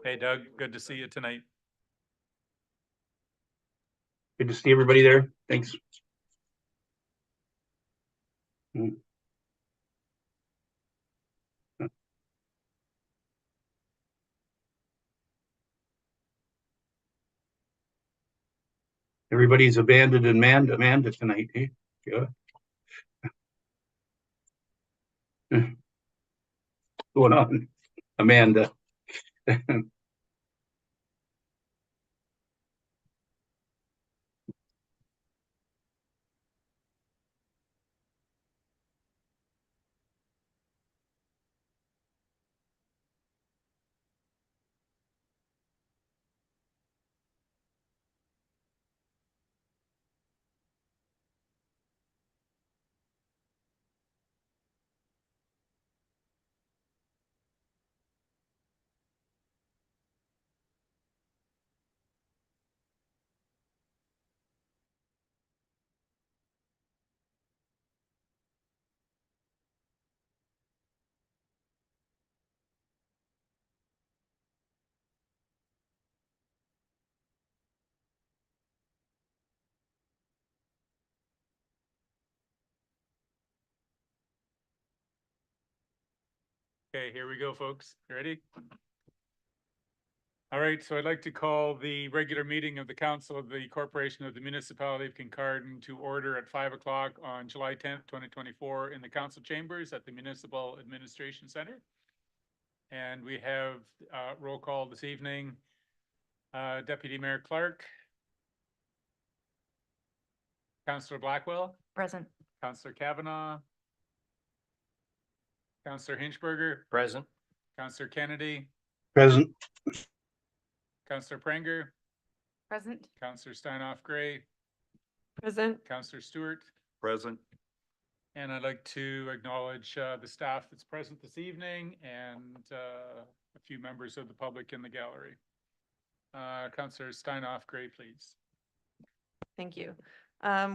Hey Doug, good to see you tonight. Good to see everybody there. Thanks. Everybody's abandoned Amanda tonight, eh? Yeah. What's going on, Amanda? Okay, here we go, folks. Ready? All right, so I'd like to call the regular meeting of the Council of the Corporation of the Municipality of Kincardine to order at 5 o'clock on July 10th, 2024 in the council chambers at the Municipal Administration Center. And we have roll call this evening. Deputy Mayor Clark. Councillor Blackwell. Present. Councillor Kavanaugh. Councillor Hinchberger. Present. Councillor Kennedy. Present. Councillor Prenger. Present. Councillor Steinoff Gray. Present. Councillor Stewart. Present. And I'd like to acknowledge the staff that's present this evening and a few members of the public in the gallery. Councillor Steinoff Gray, please. Thank you.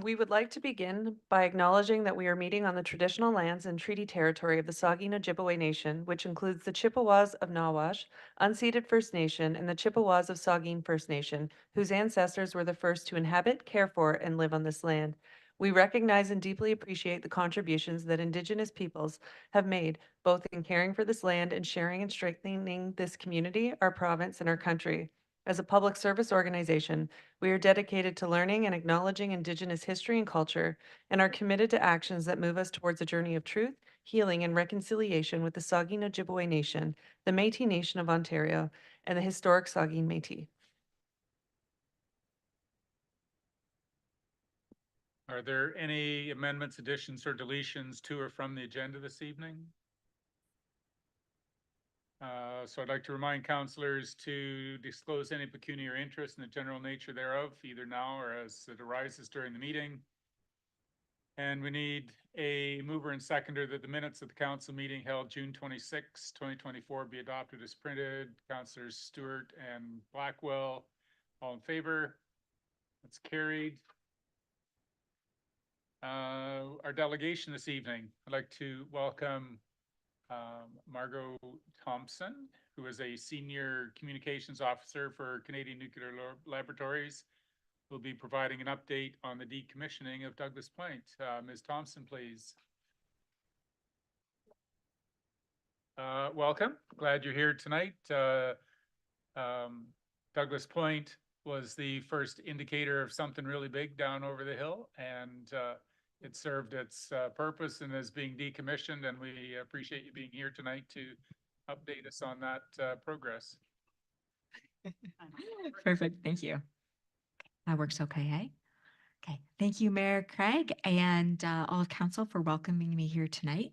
We would like to begin by acknowledging that we are meeting on the traditional lands and treaty territory of the Saugeen Ojibway Nation, which includes the Chippewas of Nawash, unceded First Nation, and the Chippewas of Saugeen First Nation, whose ancestors were the first to inhabit, care for, and live on this land. We recognize and deeply appreciate the contributions that Indigenous peoples have made, both in caring for this land and sharing and strengthening this community, our province, and our country. As a public service organization, we are dedicated to learning and acknowledging Indigenous history and culture, and are committed to actions that move us towards a journey of truth, healing, and reconciliation with the Saugeen Ojibway Nation, the Métis Nation of Ontario, and the historic Saugeen Métis. Are there any amendments, additions, or deletions to or from the agenda this evening? So I'd like to remind councillors to disclose any pecuniary interest in the general nature thereof, either now or as it arises during the meeting. And we need a mover and seconder that the minutes of the council meeting held June 26, 2024 be adopted as printed. Councillors Stewart and Blackwell, all in favor? That's carried. Our delegation this evening, I'd like to welcome Margot Thompson, who is a Senior Communications Officer for Canadian Nuclear Laboratories, will be providing an update on the decommissioning of Douglas Point. Ms. Thompson, please. Welcome. Glad you're here tonight. Douglas Point was the first indicator of something really big down over the hill, and it served its purpose and is being decommissioned, and we appreciate you being here tonight to update us on that progress. Perfect. Thank you. That works okay, eh? Okay. Thank you, Mayor Craig, and all of council for welcoming me here tonight.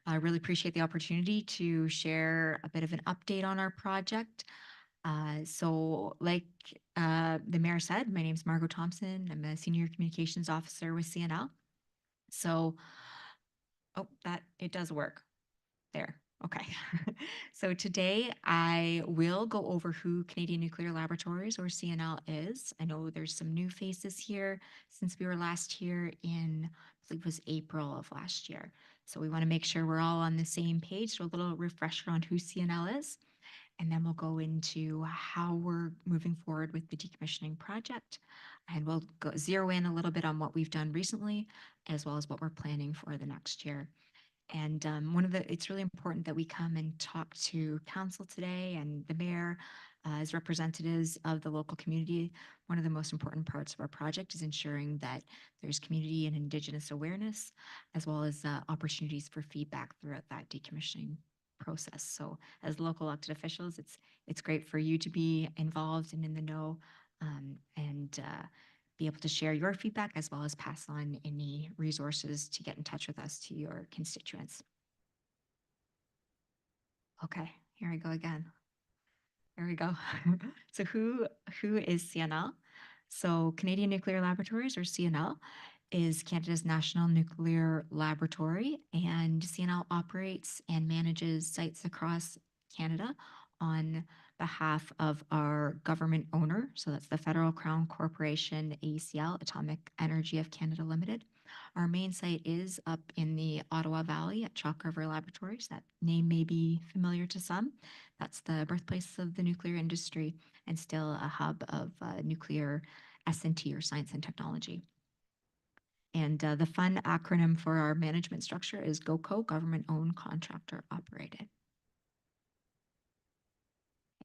I really appreciate the opportunity to share a bit of an update on our project. So like the mayor said, my name is Margot Thompson. I'm a Senior Communications Officer with CNL. So, oh, that it does work there. Okay. So today I will go over who Canadian Nuclear Laboratories, or CNL, is. I know there's some new faces here since we were last here in, I believe it was April of last year. So we want to make sure we're all on the same page. So a little refresher on who CNL is. and then we'll go into how we're moving forward with the decommissioning project. And we'll zero in a little bit on what we've done recently, as well as what we're planning for the next year. And it's really important that we come and talk to council today and the mayor as representatives of the local community. One of the most important parts of our project is ensuring that there's community and Indigenous awareness, as well as opportunities for feedback throughout that decommissioning process. So as local elected officials, it's great for you to be involved and in the know, and be able to share your feedback as well as pass on any resources to get in touch with us to your constituents. Okay, here we go again. There we go. So who is CNL? So Canadian Nuclear Laboratories, or CNL, is Canada's national nuclear laboratory, and CNL operates and manages sites across Canada on behalf of our government owner. So that's the Federal Crown Corporation, AECL, Atomic Energy of Canada Limited. Our main site is up in the Ottawa Valley at Chalk River Laboratories. That name may be familiar to some. That's the birthplace of the nuclear industry and still a hub of nuclear S&T, or science and technology. And the fun acronym for our management structure is GOCO, Government Owned Contractor Operated.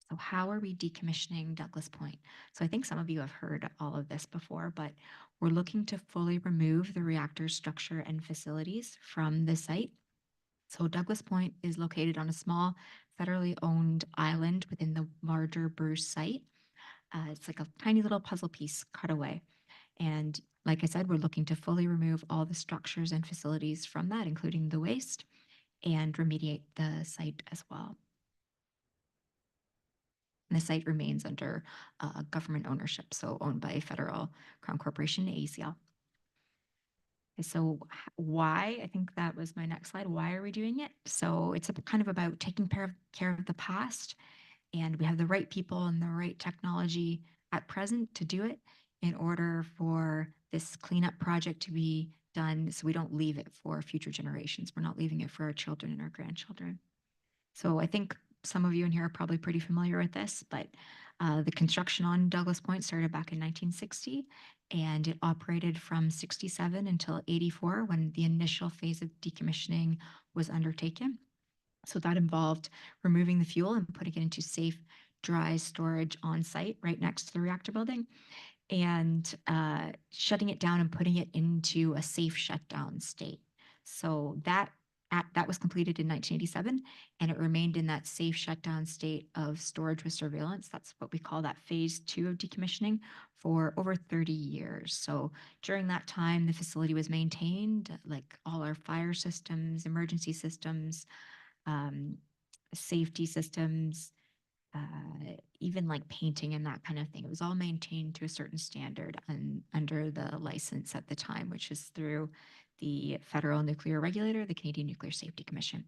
So how are we decommissioning Douglas Point? So I think some of you have heard all of this before, but we're looking to fully remove the reactor structure and facilities from the site. So Douglas Point is located on a small federally owned island within the larger Bruce site. It's like a tiny little puzzle piece cut away. And like I said, we're looking to fully remove all the structures and facilities from that, including the waste, and remediate the site as well. And the site remains under government ownership, so owned by Federal Crown Corporation, AECL. So why? I think that was my next slide. Why are we doing it? So it's kind of about taking care of the past, and we have the right people and the right technology at present to do it in order for this cleanup project to be done, so we don't leave it for future generations. We're not leaving it for our children and our grandchildren. So I think some of you in here are probably pretty familiar with this, but the construction on Douglas Point started back in 1960, and it operated from 67 until 84 when the initial phase of decommissioning was undertaken. So that involved removing the fuel and putting it into safe, dry storage on site right next to the reactor building, and shutting it down and putting it into a safe shutdown state. So that was completed in 1987, and it remained in that safe shutdown state of storage with surveillance. That's what we call that phase 2 of decommissioning, for over 30 years. So during that time, the facility was maintained, like all our fire systems, emergency systems, safety systems, even like painting and that kind of thing. It was all maintained to a certain standard and under the license at the time, which is through the Federal Nuclear Regulator, the Canadian Nuclear Safety Commission.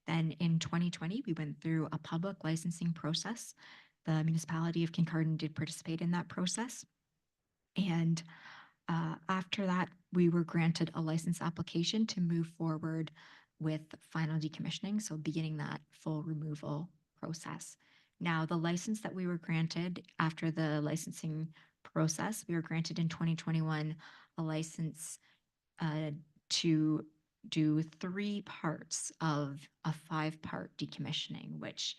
Then in 2020, we went through a public licensing process. The municipality of Kincardine did participate in that process. And after that, we were granted a license application to move forward with final decommissioning, so beginning that full removal process. Now, the license that we were granted after the licensing process, we were granted in 2021 a license to do 3 parts of a 5-part decommissioning, which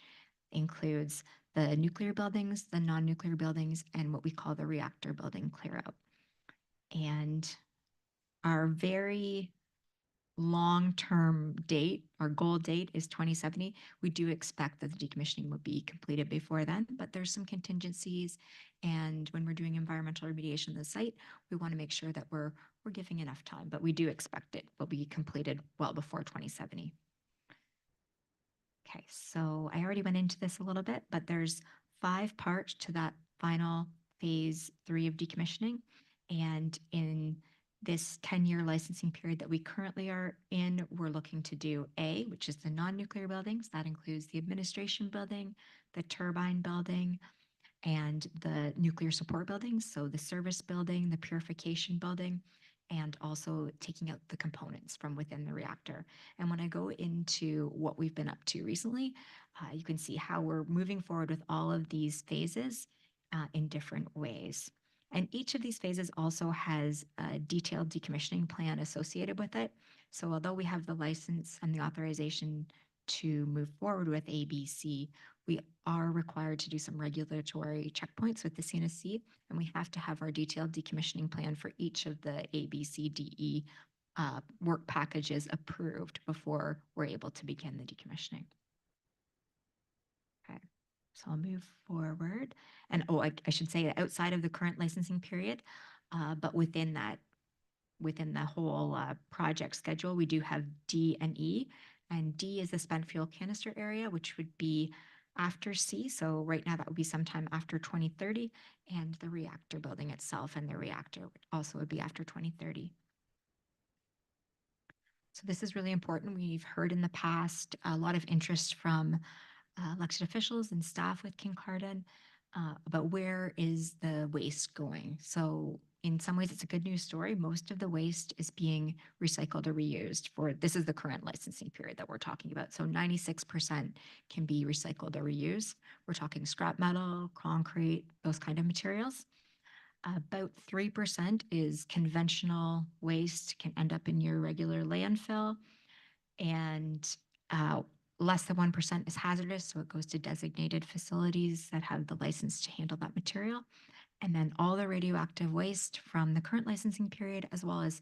includes the nuclear buildings, the non-nuclear buildings, and what we call the reactor building clear out. And our very long-term date, our goal date, is 2070. We do expect that the decommissioning will be completed before then, but there's some contingencies. And when we're doing environmental remediation of the site, we want to make sure that we're giving enough time, but we do expect it will be completed well before 2070. Okay, so I already went into this a little bit, but there's 5 parts to that final phase 3 of decommissioning. And in this 10-year licensing period that we currently are in, we're looking to do A, which is the non-nuclear buildings. That includes the administration building, the turbine building, and the nuclear support buildings. So the service building, the purification building, and also taking out the components from within the reactor. And when I go into what we've been up to recently, you can see how we're moving forward with all of these phases in different ways. And each of these phases also has a detailed decommissioning plan associated with it. So although we have the license and the authorization to move forward with ABC, we are required to do some regulatory checkpoints with the CNSC, and we have to have our detailed decommissioning plan for each of the ABCDE work packages approved before we're able to begin the decommissioning. Okay, so I'll move forward. And I should say that outside of the current licensing period, but within the whole project schedule, we do have D and E. And D is the spent fuel canister area, which would be after C. So right now that would be sometime after 2030, and the reactor building itself and the reactor also would be after 2030. So this is really important. We've heard in the past a lot of interest from elected officials and staff with Kincardine about where is the waste going. So in some ways, it's a good news story. Most of the waste is being recycled or reused this is the current licensing period that we're talking about. So 96% can be recycled or reused. We're talking scrap metal, concrete, those kind of materials. About 3% is conventional waste, can end up in your regular landfill. And less than 1% is hazardous, so it goes to designated facilities that have the license to handle that material. And then all the radioactive waste from the current licensing period, as well as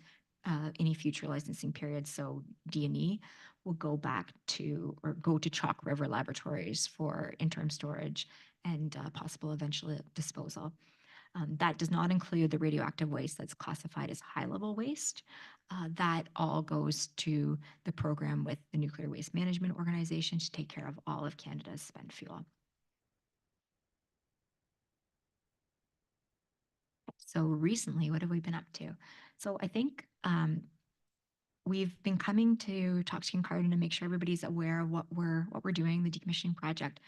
any future licensing periods, so D&E, will go to Chalk River Laboratories for interim storage and possible eventual disposal. That does not include the radioactive waste that's classified as high-level waste. That all goes to the program with the Nuclear Waste Management Organization to take care of all of Canada's spent fuel. So recently, what have we been up to? So I think we've been coming to talk to Kincardine to make sure everybody's aware of what we're doing, the decommissioning project,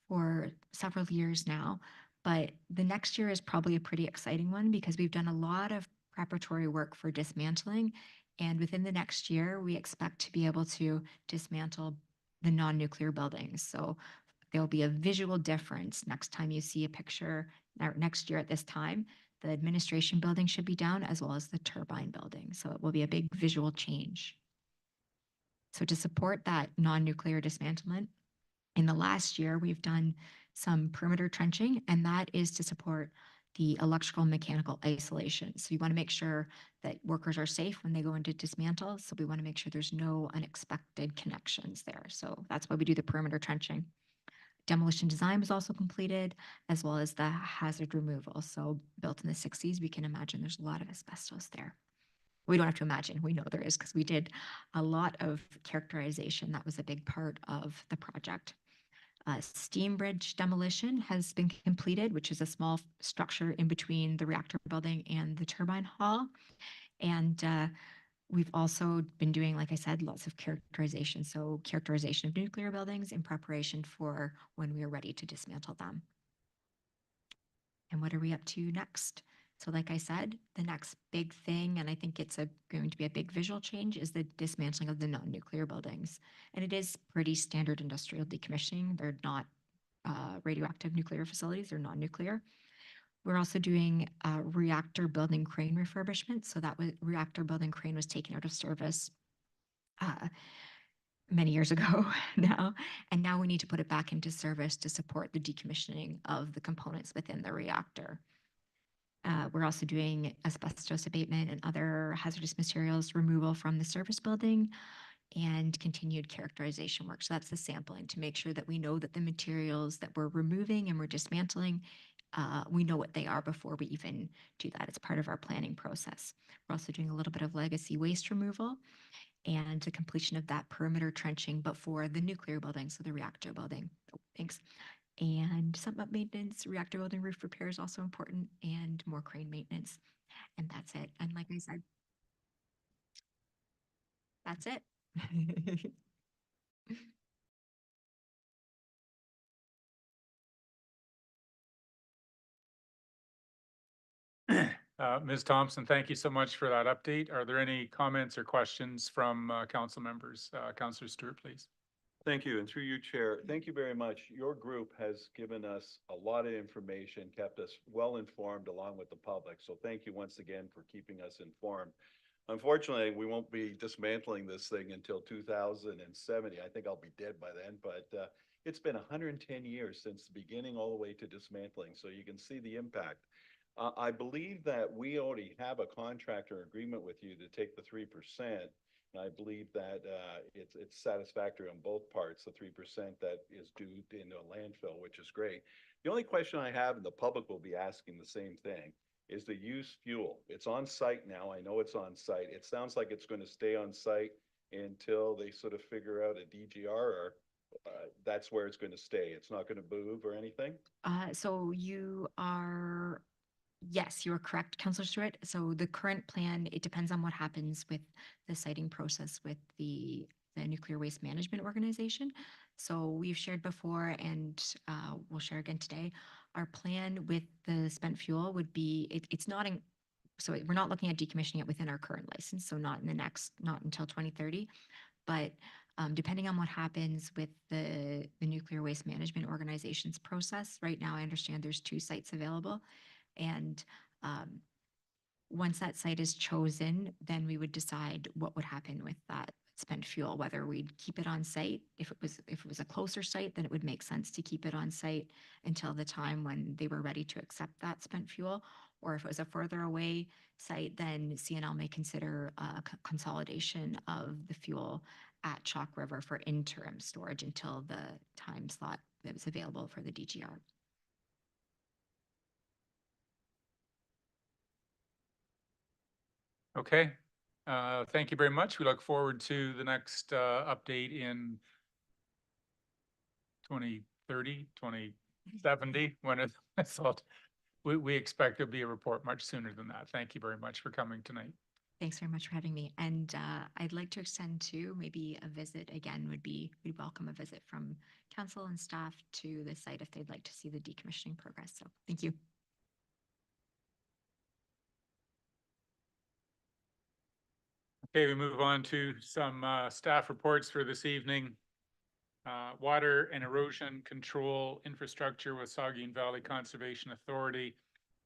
for several years now. But the next year is probably a pretty exciting one because we've done a lot of preparatory work for dismantling. And within the next year, we expect to be able to dismantle the non-nuclear buildings. So there'll be a visual difference next time you see a picture, or next year at this time. The administration building should be down as well as the turbine building. So it will be a big visual change. So to support that non-nuclear dismantlement, in the last year, we've done some perimeter trenching, and that is to support the electrical and mechanical isolation. So you want to make sure that workers are safe when they go into dismantle. So we want to make sure there's no unexpected connections there. So that's why we do the perimeter trenching. Demolition design was also completed, as well as the hazard removal. So built in the 60s, we can imagine there's a lot of asbestos there. We don't have to imagine, we know there is because we did a lot of characterization. That was a big part of the project. Steam bridge demolition has been completed, which is a small structure in between the reactor building and the turbine hall. And we've also been doing, like I said, lots of characterization. So characterization of nuclear buildings in preparation for when we are ready to dismantle them. And what are we up to next? So like I said, the next big thing, and I think it's going to be a big visual change, is the dismantling of the non-nuclear buildings. And it is pretty standard industrial decommissioning. They're not radioactive nuclear facilities, they're non-nuclear. We're also doing reactor building crane refurbishment. So that reactor building crane was taken out of service many years ago now. And now we need to put it back into service to support the decommissioning of the components within the reactor. We're also doing asbestos abatement and other hazardous materials removal from the service building and continued characterization work. So that's the sampling to make sure that we know that the materials that we're removing and we're dismantling, we know what they are before we even do that. It's part of our planning process. We're also doing a little bit of legacy waste removal and the completion of that perimeter trenching, but for the nuclear building, so the reactor building. Oh, thanks. And some maintenance, reactor building roof repair is also important, and more crane maintenance. And that's it. And like I said, that's it. Ms. Thompson, thank you so much for that update. Are there any comments or questions from council members? Councillor Stewart, please. Thank you, and through you, Chair, thank you very much. Your group has given us a lot of information, kept us well informed along with the public. So thank you once again for keeping us informed. Unfortunately, we won't be dismantling this thing until 2070. I think I'll be dead by then, but it's been 110 years since the beginning all the way to dismantling. So you can see the impact. I believe that we already have a contractor agreement with you to take the 3%. And I believe that it's satisfactory on both parts, the 3% that is due into a landfill, which is great. The only question I have, and the public will be asking the same thing, is the used fuel. It's on site now. I know it's on site. It sounds like it's going to stay on site until they sort of figure out a DGR, or that's where it's going to stay. It's not going to move or anything. So you are, yes, you are correct, Councillor Stewart. So the current plan, it depends on what happens with the siting process with the Nuclear Waste Management Organization. So we've shared before, and we'll share again today. Our plan with the spent fuel would be, it's not in, so we're not looking at decommissioning it within our current license, so not until 2030. But depending on what happens with the Nuclear Waste Management Organization's process, right now I understand there's 2 sites available. And once that site is chosen, then we would decide what would happen with that spent fuel, whether we'd keep it on site. If it was a closer site, then it would make sense to keep it on site until the time when they were ready to accept that spent fuel. Or if it was a further away site, then CNL may consider a consolidation of the fuel at Chalk River for interim storage until the time slot that was available for the DGR. Okay, thank you very much. We look forward to the next update in 2030, 2070, when it's thought. We expect there'll be a report much sooner than that. Thank you very much for coming tonight. Thanks very much for having me. And I'd like to extend to maybe a visit again we'd welcome a visit from council and staff to the site if they'd like to see the decommissioning progress. So thank you. Okay, we move on to some staff reports for this evening. Water and erosion control infrastructure with Saugeen Valley Conservation Authority.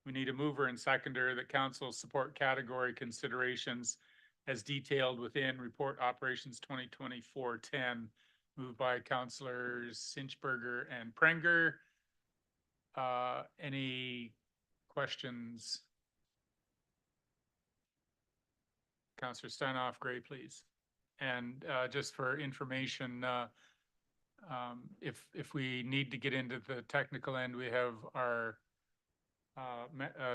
We need a mover and seconder that council support category considerations as detailed within Report Operations 2024-10, moved by Councillors Sinchberger and Prenger. Any questions? Councillor Stanoff, Gray, please. And just for information, if we need to get into the technical end, we have our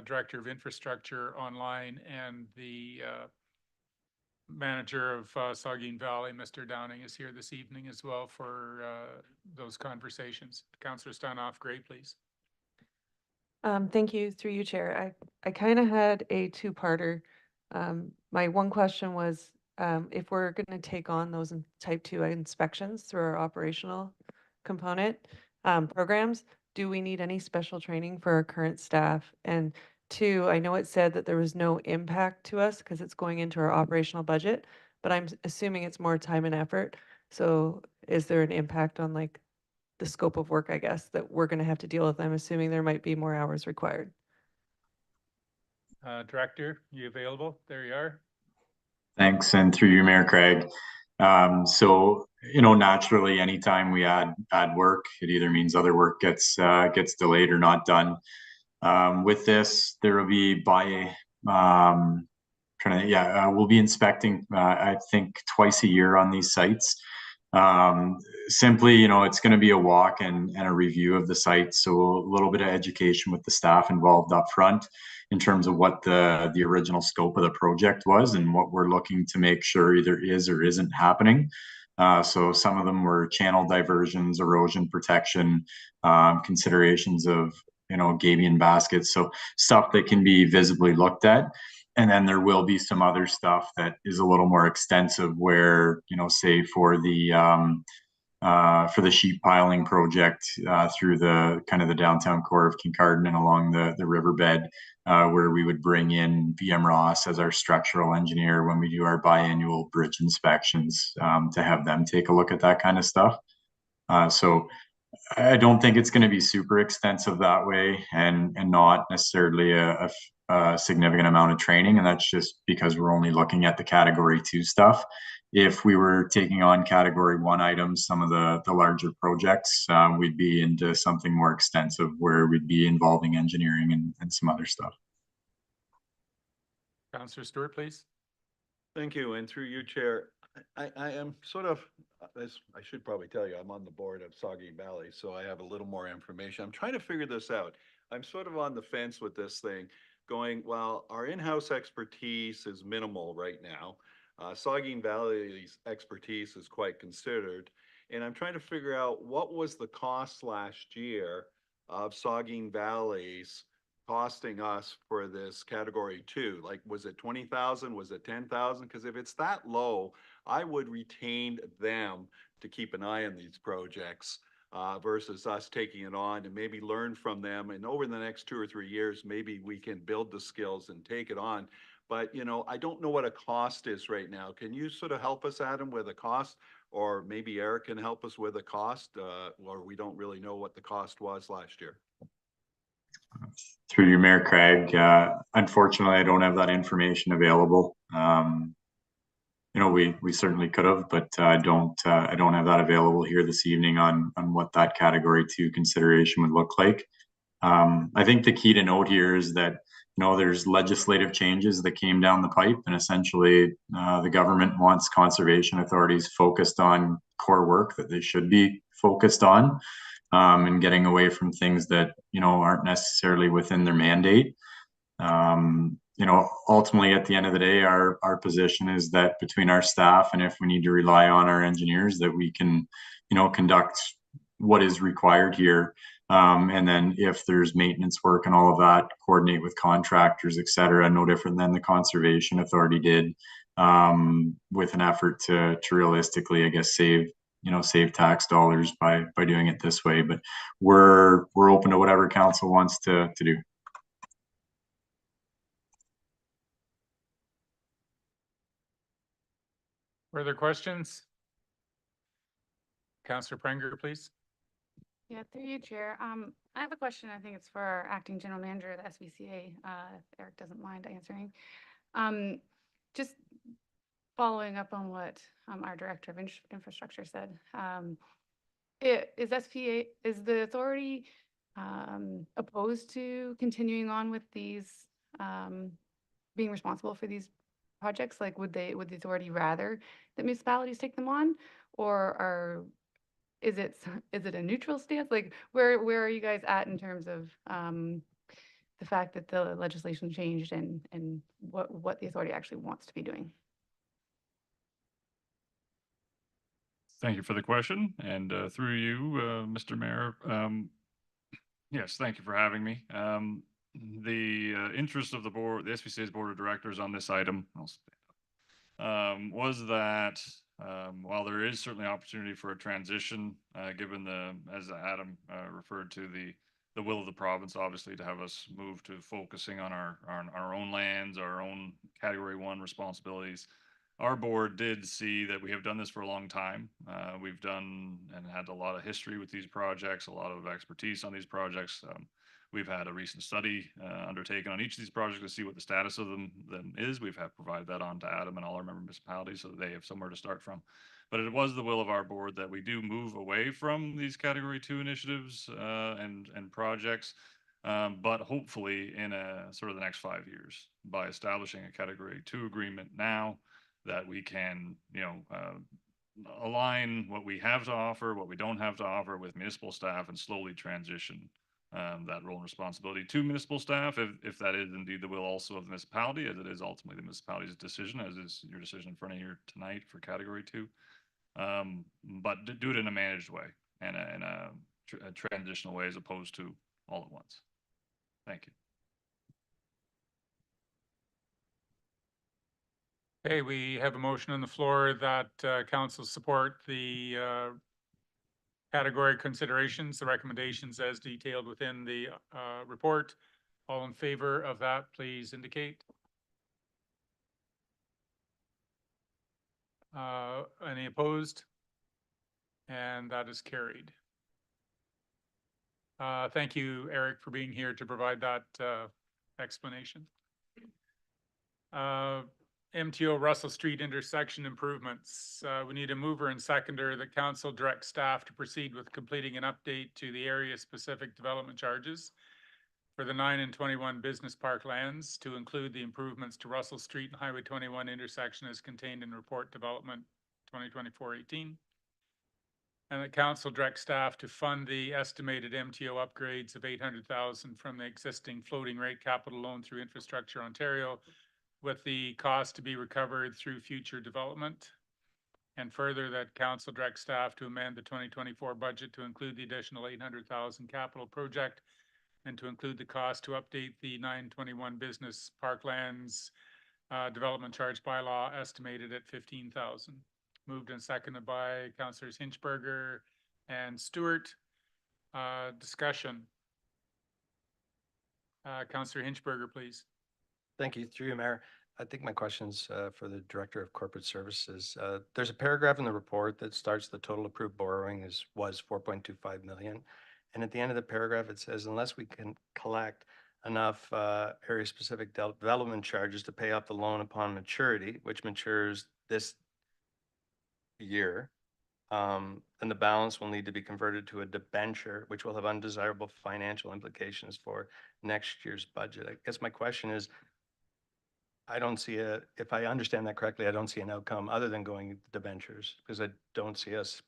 Director of Infrastructure online, and the manager of Saugeen Valley, Mr. Downing, is here this evening as well for those conversations. Councillor Stanoff, Gray, please. Thank you, through you, Chair. I kind of had a 2-parter. My one question was, if we're going to take on those type 2 inspections through our operational component programs, do we need any special training for our current staff? And 2, I know it said that there was no impact to us because it's going into our operational budget, but I'm assuming it's more time and effort. So is there an impact on like the scope of work, I guess, that we're going to have to deal with? I'm assuming there might be more hours required. Director, you available? There you are. Thanks, and through you, Mayor Craig. So, naturally, anytime we add work, it either means other work gets delayed or not done. With this, there will be we'll be inspecting, I think, twice a year on these sites. Simply, it's going to be a walk and a review of the site. So a little bit of education with the staff involved up front in terms of what the original scope of the project was and what we're looking to make sure either is or isn't happening. So some of them were channel diversions, erosion protection, considerations of, gabion baskets. So stuff that can be visibly looked at. And then there will be some other stuff that is a little more extensive where, say for the for the sheet piling project, through the kind of the downtown core of Kincardine and along the riverbed, where we would bring in VM Ross as our structural engineer when we do our biannual bridge inspections, to have them take a look at that kind of stuff. So I don't think it's going to be super extensive that way, and not necessarily a significant amount of training. And that's just because we're only looking at the category 2 stuff. If we were taking on category 1 items, some of the larger projects, we'd be into something more extensive where we'd be involving engineering and some other stuff. Councillor Stewart, please. Thank you, and through you, Chair, I am sort of, as I should probably tell you, I'm on the board of Saugeen Valley, so I have a little more information. I'm trying to figure this out. I'm sort of on the fence with this thing, going, well, our in-house expertise is minimal right now. Saugeen Valley's expertise is quite considered, and I'm trying to figure out what was the cost last year of Saugeen Valley's costing us for this category 2? Like, was it 20,000? Was it 10,000? Because if it's that low, I would retain them to keep an eye on these projects, versus us taking it on and maybe learn from them. And over the next 2 or 3 years, maybe we can build the skills and take it on. But, you know, I don't know what a cost is right now. Can you sort of help us, Adam, with a cost? Or maybe Eric can help us with a cost, or we don't really know what the cost was last year. Through you, Mayor Craig, unfortunately, I don't have that information available. You know, we certainly could have, but I don't have that available here this evening on what that category 2 consideration would look like. I think the key to note here is that, you know, there's legislative changes that came down the pipe, and essentially the government wants conservation authorities focused on core work that they should be focused on, and getting away from things that, you know, aren't necessarily within their mandate. You know, ultimately, at the end of the day, our position is that between our staff, and if we need to rely on our engineers, that we can, you know, conduct what is required here. And then if there's maintenance work and all of that, coordinate with contractors, et cetera, no different than the Conservation Authority did, with an effort to realistically, I guess, save tax dollars by doing it this way. But we're open to whatever council wants to do. Further questions? Councillor Prenger, please. Yeah, through you, Chair. I have a question. I think it's for our acting general manager of the SVCA, if Eric doesn't mind answering. Just following up on what our director of infrastructure said. Is the authority opposed to continuing on with these, being responsible for these projects? Like, would the authority rather that municipalities take them on, or is it a neutral stance? Like, where are you guys at in terms of the fact that the legislation changed and what the authority actually wants to be doing? Thank you for the question, and through you, Mr. Mayor. Yes, thank you for having me. The interest of the board, the SVCA's board of directors on this item, was that while there is certainly opportunity for a transition, given as Adam referred to, the will of the province, obviously, to have us move to focusing on our own lands, our own category 1 responsibilities. Our board did see that we have done this for a long time. We've done and had a lot of history with these projects, a lot of expertise on these projects. We've had a recent study undertaken on each of these projects to see what the status of them is. We've provided that on to Adam and all our member municipalities so that they have somewhere to start from. But it was the will of our board that we do move away from these category 2 initiatives and projects, but hopefully in sort of the next 5 years, by establishing a category 2 agreement now, that we can, you know, align what we have to offer, what we don't have to offer with municipal staff, and slowly transition that role and responsibility to municipal staff, if that is indeed the will also of the municipality, as it is ultimately the municipality's decision, as is your decision in front of you tonight for category 2. But do it in a managed way and in a transitional way, as opposed to all at once. Thank you. Okay, we have a motion on the floor that council support the Category considerations, the recommendations as detailed within the report. All in favor of that, please indicate. Any opposed? And that is carried. Thank you, Eric, for being here to provide that explanation. MTO Russell Street intersection improvements. We need a mover and seconder that council directs staff to proceed with completing an update to the area-specific development charges for the 9 and 21 business park lands to include the improvements to Russell Street and Highway 21 intersection as contained in report development 2024-18. And that council directs staff to fund the estimated MTO upgrades of 800,000 from the existing floating rate capital loan through Infrastructure Ontario, with the cost to be recovered through future development. And further, that council directs staff to amend the 2024 budget to include the additional 800,000 capital project and to include the cost to update the 921 business parklands development charge bylaw estimated at 15,000. Moved and seconded by councillors Hinchberger and Stewart. Discussion. Councillor Hinchberger, please. Thank you. Through you, Mayor. I think my question's for the Director of Corporate Services. There's a paragraph in the report that starts the total approved borrowing was 4.25 million. And at the end of the paragraph, it says, unless we can collect enough area-specific development charges to pay off the loan upon maturity, which matures this year, then the balance will need to be converted to a debenture, which will have undesirable financial implications for next year's budget. I guess my question is, I don't see if I understand that correctly, I don't see an outcome other than going debentures, because I don't see us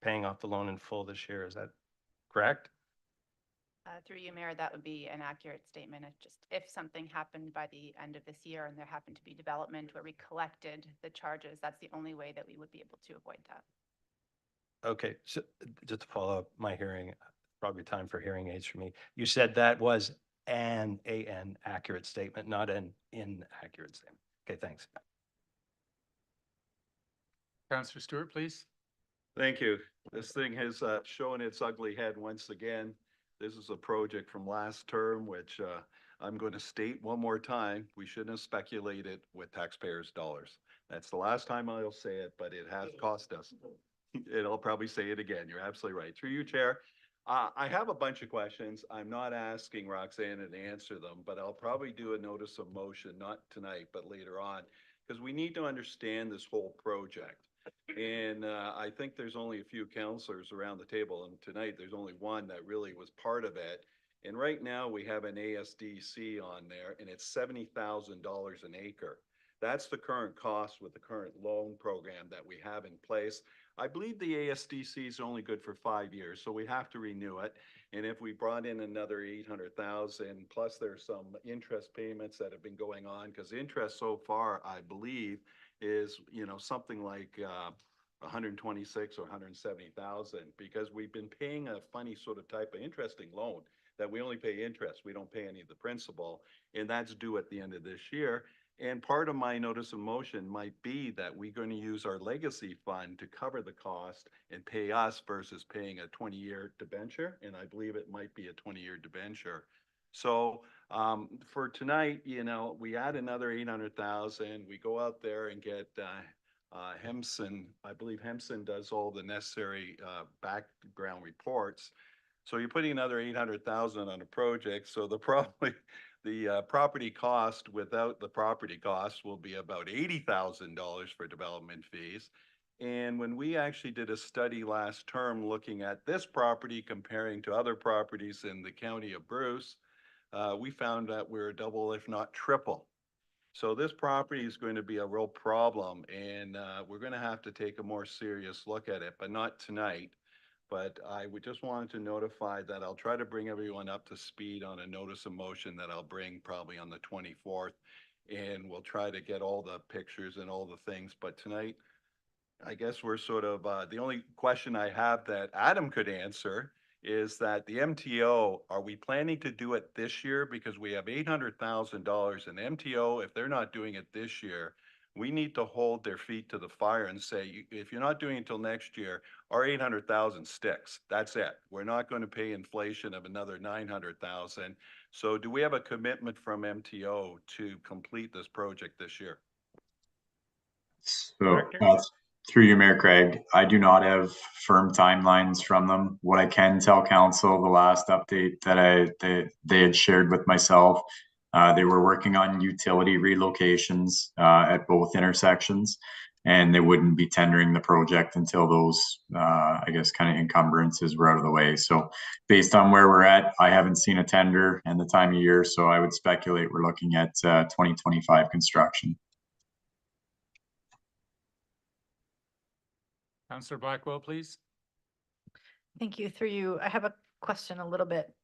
paying off the loan in full this year. Is that correct? Through you, Mayor, that would be an accurate statement. If something happened by the end of this year and there happened to be development where we collected the charges, that's the only way that we would be able to avoid that. Okay, so just to follow up my hearing, probably time for hearing aids for me. You said that was an accurate statement, not an inaccurate statement. Okay, thanks. Councillor Stewart, please. Thank you. This thing has shown its ugly head once again. This is a project from last term, which I'm going to state one more time, we shouldn't have speculated with taxpayers' dollars. That's the last time I'll say it, but it has cost us. And I'll probably say it again. You're absolutely right. Through you, Chair. I have a bunch of questions. I'm not asking Roxanne to answer them, but I'll probably do a notice of motion, not tonight, but later on, because we need to understand this whole project. And I think there's only a few councillors around the table, and tonight there's only one that really was part of it. And right now we have an ASDC on there, and it's $70,000 an acre. That's the current cost with the current loan program that we have in place. I believe the ASDC is only good for 5 years, so we have to renew it. And if we brought in another 800,000, plus there's some interest payments that have been going on, because interest so far, I believe, is, you know, something like 126 or 170,000, because we've been paying a funny sort of type of interesting loan that we only pay interest. We don't pay any of the principal, and that's due at the end of this year. And part of my notice of motion might be that we're going to use our legacy fund to cover the cost and pay us versus paying a 20-year debenture. And I believe it might be a 20-year debenture. So for tonight, you know, we add another 800,000. We go out there and get Hempson. I believe Hempson does all the necessary background reports. So you're putting another 800,000 on a project. So the property cost without the property costs will be about $80,000 for development fees. And when we actually did a study last term looking at this property comparing to other properties in the county of Bruce, we found that we're double, if not triple. So this property is going to be a real problem, and we're going to have to take a more serious look at it, but not tonight. But I would just wanted to notify that I'll try to bring everyone up to speed on a notice of motion that I'll bring probably on the 24th. And we'll try to get all the pictures and all the things. But tonight, I guess we're sort of, the only question I have that Adam could answer is that the MTO, are we planning to do it this year? Because we have $800,000 in MTO. If they're not doing it this year, We need to hold their feet to the fire and say, if you're not doing it until next year, our 800,000 sticks. That's it. We're not going to pay inflation of another 900,000. So do we have a commitment from MTO to complete this project this year? So, Director? through you, Mayor Craig, I do not have firm timelines from them. What I can tell council, the last update that they had shared with myself, they were working on utility relocations at both intersections, and they wouldn't be tendering the project until those, I guess, kind of encumbrances were out of the way. So based on where we're at, I haven't seen a tender and the time of year, so I would speculate we're looking at 2025 construction. Councillor Blackwell, please. Thank you. Through you, I have a question a little bit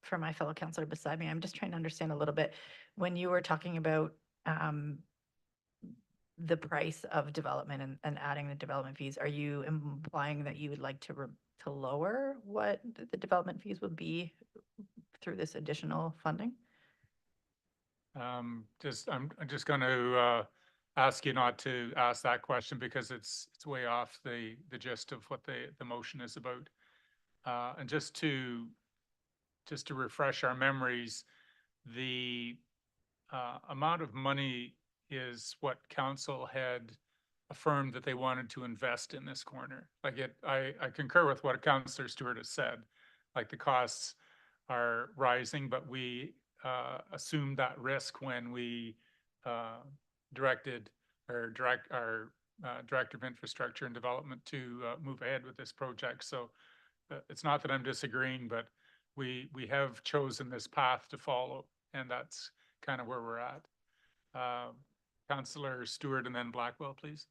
for my fellow counselor beside me. I'm just trying to understand a little bit. When you were talking about the price of development and adding the development fees, are you implying that you would like to lower what the development fees would be through this additional funding? I'm just going to ask you not to ask that question because it's way off the gist of what the motion is about. And just to refresh our memories, the amount of money is what council had affirmed that they wanted to invest in this corner. Like I concur with what Councillor Stewart has said. Like the costs are rising, but we assumed that risk when we directed our Director of Infrastructure and Development to move ahead with this project. So it's not that I'm disagreeing, but we have chosen this path to follow, and that's kind of where we're at. Councillor Stewart and then Blackwell, please.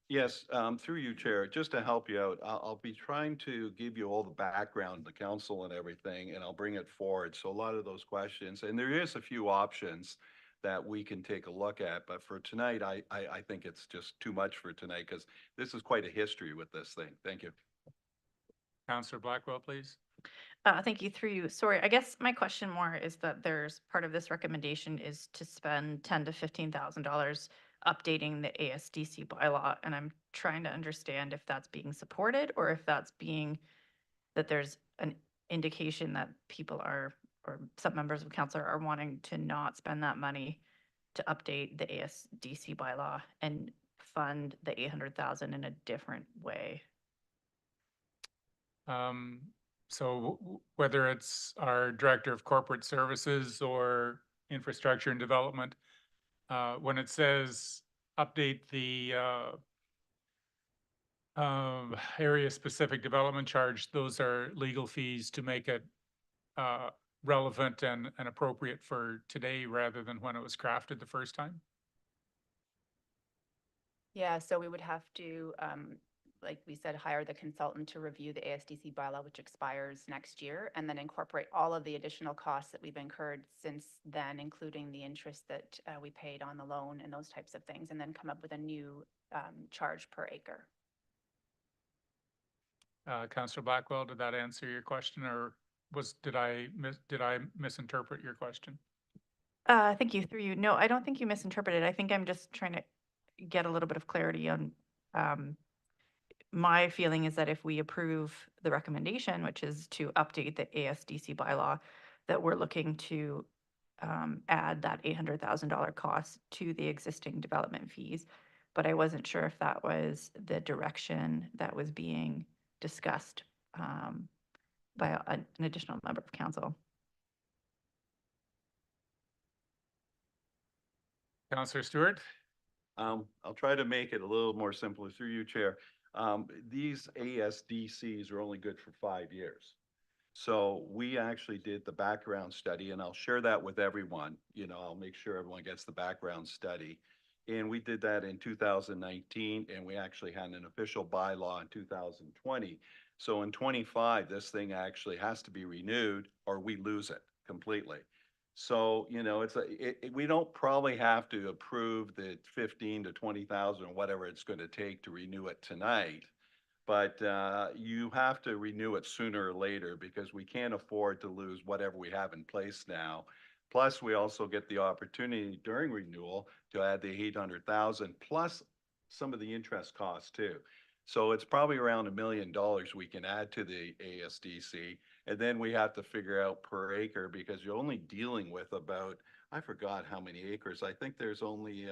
Yes, through you, Chair, just to help you out, I'll be trying to give you all the background, the council and everything, and I'll bring it forward. So a lot of those questions, and there is a few options that we can take a look at, but for tonight, I think it's just too much for tonight because this is quite a history with this thing. Thank you. Councillor Blackwell, please. Thank you. Through you. Sorry, I guess my question more is that there's part of this recommendation is to spend $10,000 to $15,000 updating the ASDC bylaw, and I'm trying to understand if that's being supported or if that's being that there's an indication that people are or some members of council are wanting to not spend that money to update the ASDC bylaw and fund the 800,000 in a different way. So whether it's our Director of Corporate Services or Infrastructure and Development, when it says update the area-specific development charge, those are legal fees to make it relevant and appropriate for today rather than when it was crafted the first time? Yeah, so we would have to, like we said, hire the consultant to review the ASDC bylaw, which expires next year, and then incorporate all of the additional costs that we've incurred since then, including the interest that we paid on the loan and those types of things, and then come up with a new charge per acre. Councillor Blackwell, did that answer your question, or did I misinterpret your question? Thank you. Through you. No, I don't think you misinterpreted. I think I'm just trying to get a little bit of clarity on my feeling is that if we approve the recommendation, which is to update the ASDC bylaw, that we're looking to add that $800,000 cost to the existing development fees. But I wasn't sure if that was the direction that was being discussed by an additional member of council. Councillor Stewart? I'll try to make it a little more simple through you, Chair. These ASDCs are only good for 5 years. So we actually did the background study, and I'll share that with everyone. You know, I'll make sure everyone gets the background study. And we did that in 2019, and we actually had an official bylaw in 2020. So in 25, this thing actually has to be renewed or we lose it completely. So, you know, we don't probably have to approve the 15 to 20,000 or whatever it's going to take to renew it tonight. But you have to renew it sooner or later because we can't afford to lose whatever we have in place now. Plus, we also get the opportunity during renewal to add the 800,000 plus some of the interest costs too. So it's probably around $1 million we can add to the ASDC. And then we have to figure out per acre because you're only dealing with about, I forgot how many acres. I think there's only,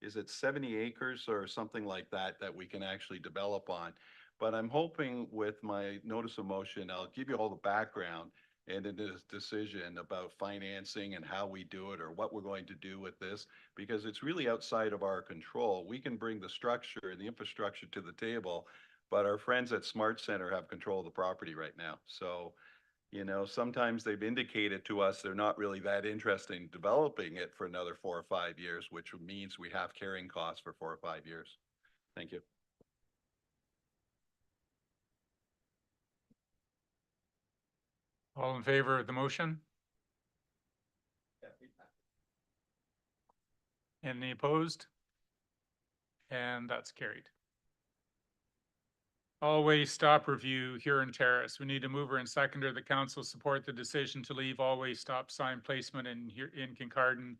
is it 70 acres or something like that that we can actually develop on? But I'm hoping with my notice of motion, I'll give you all the background and in this decision about financing and how we do it or what we're going to do with this, because it's really outside of our control. We can bring the structure and the infrastructure to the table, but our friends at Smart Center have control of the property right now. So, you know, sometimes they've indicated to us they're not really that interested in developing it for another 4 or 5 years, which means we have carrying costs for 4 or 5 years. Thank you. All in favor of the motion? Any opposed? And that's carried. All-way stop review, Huron Terrace. We need a mover and seconder. The council support the decision to leave all-way stop sign placement in Kincardine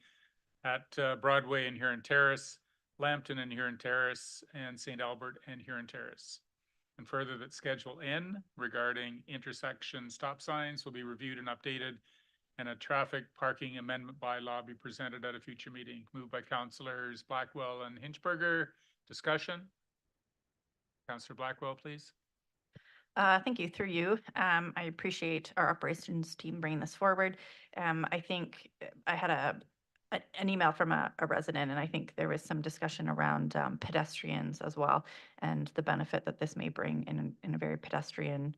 at Broadway and Huron Terrace, Lambton and Huron Terrace, and St. Albert and Huron Terrace. And further, that Schedule N regarding intersection stop signs will be reviewed and updated, and a traffic parking amendment bylaw be presented at a future meeting. Moved by councillors Blackwell and Hinchberger. Discussion? Councillor Blackwell, please. Thank you. Through you, I appreciate our operations team bringing this forward. I think I had an email from a resident, and I think there was some discussion around pedestrians as well, and the benefit that this may bring in a very pedestrian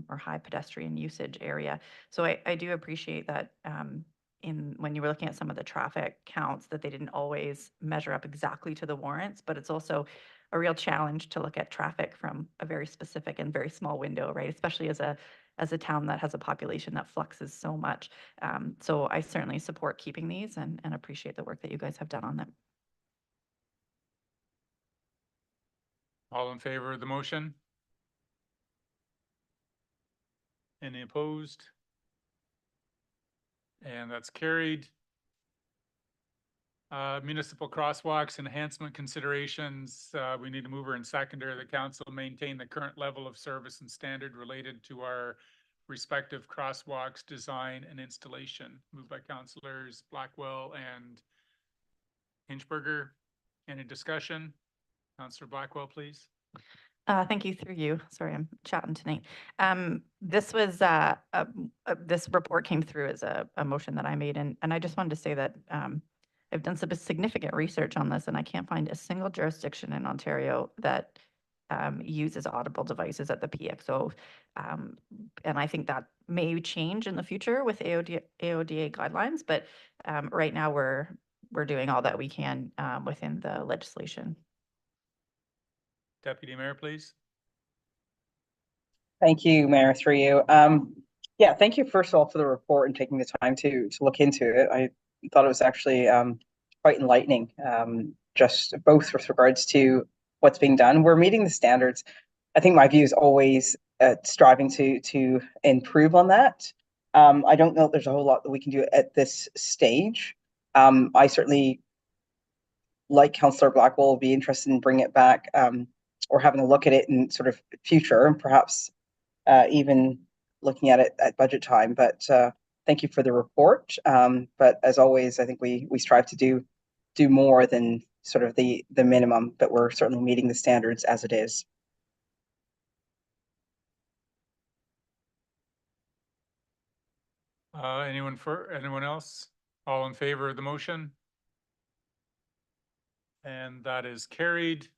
or high pedestrian usage area. So I do appreciate that when you were looking at some of the traffic counts, that they didn't always measure up exactly to the warrants, but it's also a real challenge to look at traffic from a very specific and very small window, right? Especially as a town that has a population that fluxes so much. So I certainly support keeping these and appreciate the work that you guys have done on them. All in favor of the motion? Any opposed? And that's carried. Municipal crosswalks enhancement considerations. We need a mover and seconder. The council maintain the current level of service and standard related to our respective crosswalks design and installation. Moved by councillors Blackwell and Hinchberger. Any discussion? Councillor Blackwell, please. Thank you. Through you. Sorry, I'm chatting tonight. This was this report came through as a motion that I made, and I just wanted to say that I've done some significant research on this, and I can't find a single jurisdiction in Ontario that uses audible devices at the PXO. And I think that may change in the future with AODA guidelines, but right now we're doing all that we can within the legislation. Deputy Mayor, please. Thank you, Mayor, through you. Yeah, thank you first of all for the report and taking the time to look into it. I thought it was actually quite enlightening, just both with regards to what's being done. We're meeting the standards. I think my view is always striving to improve on that. I don't know if there's a whole lot that we can do at this stage. I certainly, like Councillor Blackwell, will be interested in bringing it back or having a look at it in sort of future, and perhaps even looking at it at budget time. But thank you for the report. But as always, I think we strive to do more than sort of the minimum, but we're certainly meeting the standards as it is. Anyone else? All in favor of the motion? And that is carried.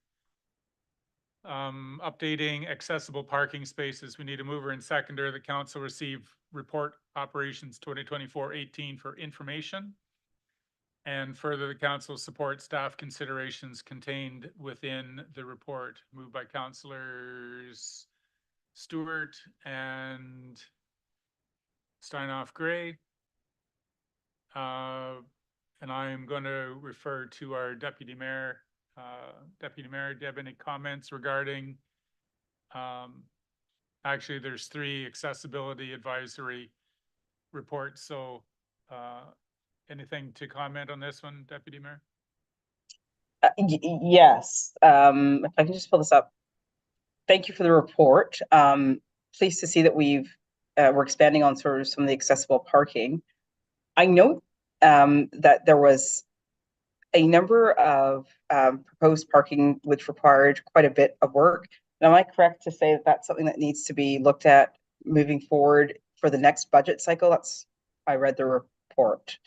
Updating accessible parking spaces. We need a mover and seconder. The council receive report operations 2024-18 for information. And further, the council supports staff considerations contained within the report. Moved by councillors Stewart and Steinhoff Gray. And I'm going to refer to our Deputy Mayor. Deputy Mayor, do you have any comments regarding, actually there's 3 accessibility advisory reports. So Anything to comment on this one, Deputy Mayor? Yes, if I can just pull this up. Thank you for the report. Pleased to see that we're expanding on sort of some of the accessible parking. I note that there was a number of proposed parking which required quite a bit of work. Am I correct to say that that's something that needs to be looked at moving forward for the next budget cycle? I read the report.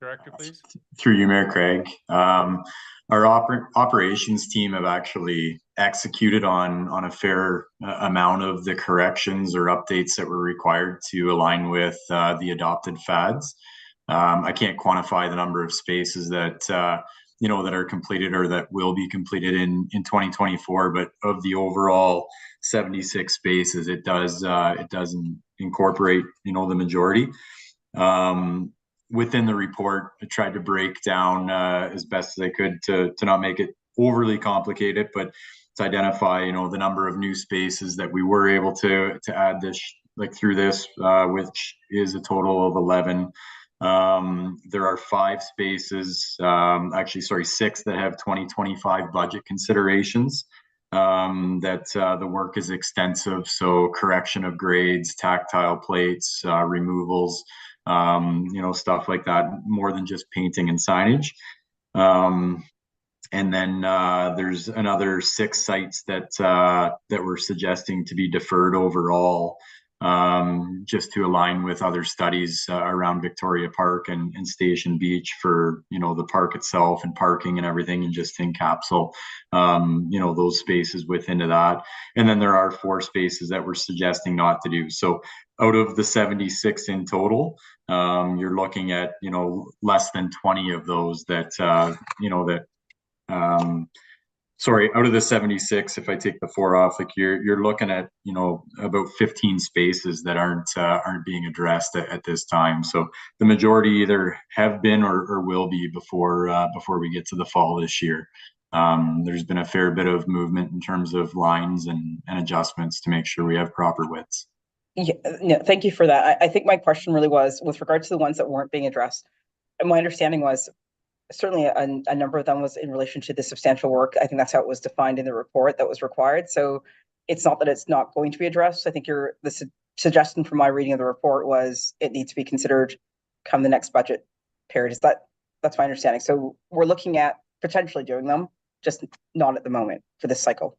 Director, please. Through you, Mayor Craig. Our operations team have actually executed on a fair amount of the corrections or updates that were required to align with the adopted FADs. I can't quantify the number of spaces that that are completed or that will be completed in 2024, but of the overall 76 spaces, it does incorporate the majority. Within the report, I tried to break down as best as I could to not make it overly complicated, but to identify the number of new spaces that we were able to add this through this, which is a total of 11. There are 5 spaces, actually, sorry, 6 that have 2025 budget considerations. That the work is extensive, so correction of grades, tactile plates, removals, stuff like that, more than just painting and signage. And then there's another 6 sites that we're suggesting to be deferred overall, just to align with other studies around Victoria Park and Station Beach for the park itself and parking and everything, and just encapsulate those spaces within that. And then there are 4 spaces that we're suggesting not to do. So out of the 76 in total, you're looking at less than 20 of those that sorry, out of the 76, if I take the 4 off, you're looking at about 15 spaces that aren't being addressed at this time. So the majority either have been or will be before we get to the fall this year. There's been a fair bit of movement in terms of lines and adjustments to make sure we have proper widths. Yeah, no, thank you for that. I think my question really was with regard to the ones that weren't being addressed. And my understanding was certainly a number of them was in relation to the substantial work. I think that's how it was defined in the report that was required. So it's not that it's not going to be addressed. I think the suggestion from my reading of the report was it needs to be considered come the next budget period. That's my understanding. So we're looking at potentially doing them, just not at the moment for this cycle.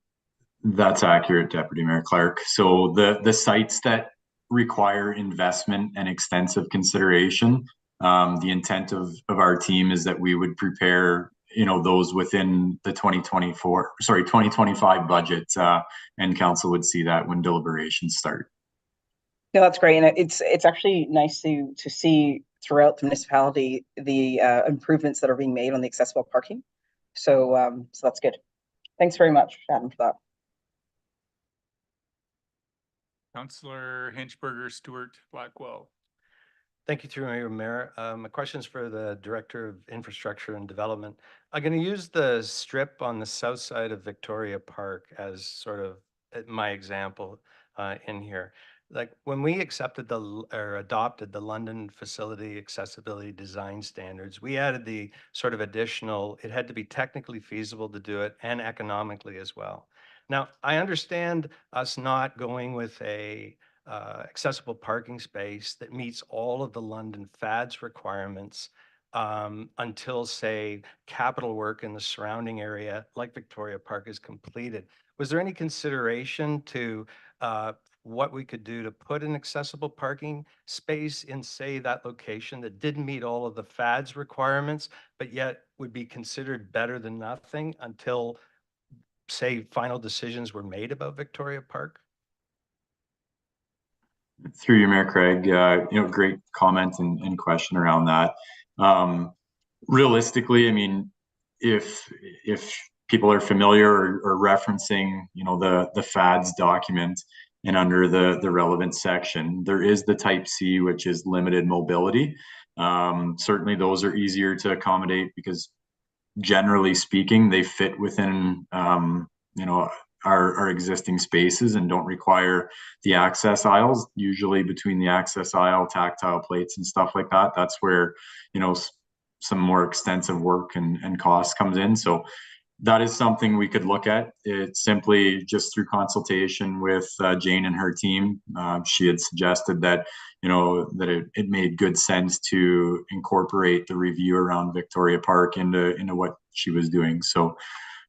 That's accurate, Deputy Mayor Clark. So the sites that require investment and extensive consideration, the intent of our team is that we would prepare those within the 2025 budget, and council would see that when deliberations start. No, that's great. And it's actually nice to see throughout the municipality the improvements that are being made on the accessible parking. So that's good. Thanks very much, Adam, for that. Councillor Hinchberger, Stewart, Blackwell. Thank you, through you, Mayor. My question is for the Director of Infrastructure and Development. I'm going to use the strip on the south side of Victoria Park as sort of my example in here. Like when we adopted the London Facility Accessibility Design Standards, we added the sort of additional, it had to be technically feasible to do it and economically as well. Now, I understand us not going with a accessible parking space that meets all of the London FADS requirements until, say, capital work in the surrounding area like Victoria Park is completed. Was there any consideration to what we could do to put an accessible parking space in, say, that location that didn't meet all of the FADS requirements, but yet would be considered better than nothing until, say, final decisions were made about Victoria Park? Through you, Mayor Craig, great comment and question around that. Realistically, I mean, if people are familiar or referencing, the FADS document and under the relevant section, there is the Type C, which is limited mobility. Certainly those are easier to accommodate because generally speaking, they fit within, our existing spaces and don't require the access aisles. Usually between the access aisle, tactile plates and stuff like that, that's where, you know, some more extensive work and cost comes in. So that is something we could look at. It's simply just through consultation with Jane and her team. She had suggested that, you know, that it made good sense to incorporate the review around Victoria Park into what she was doing. So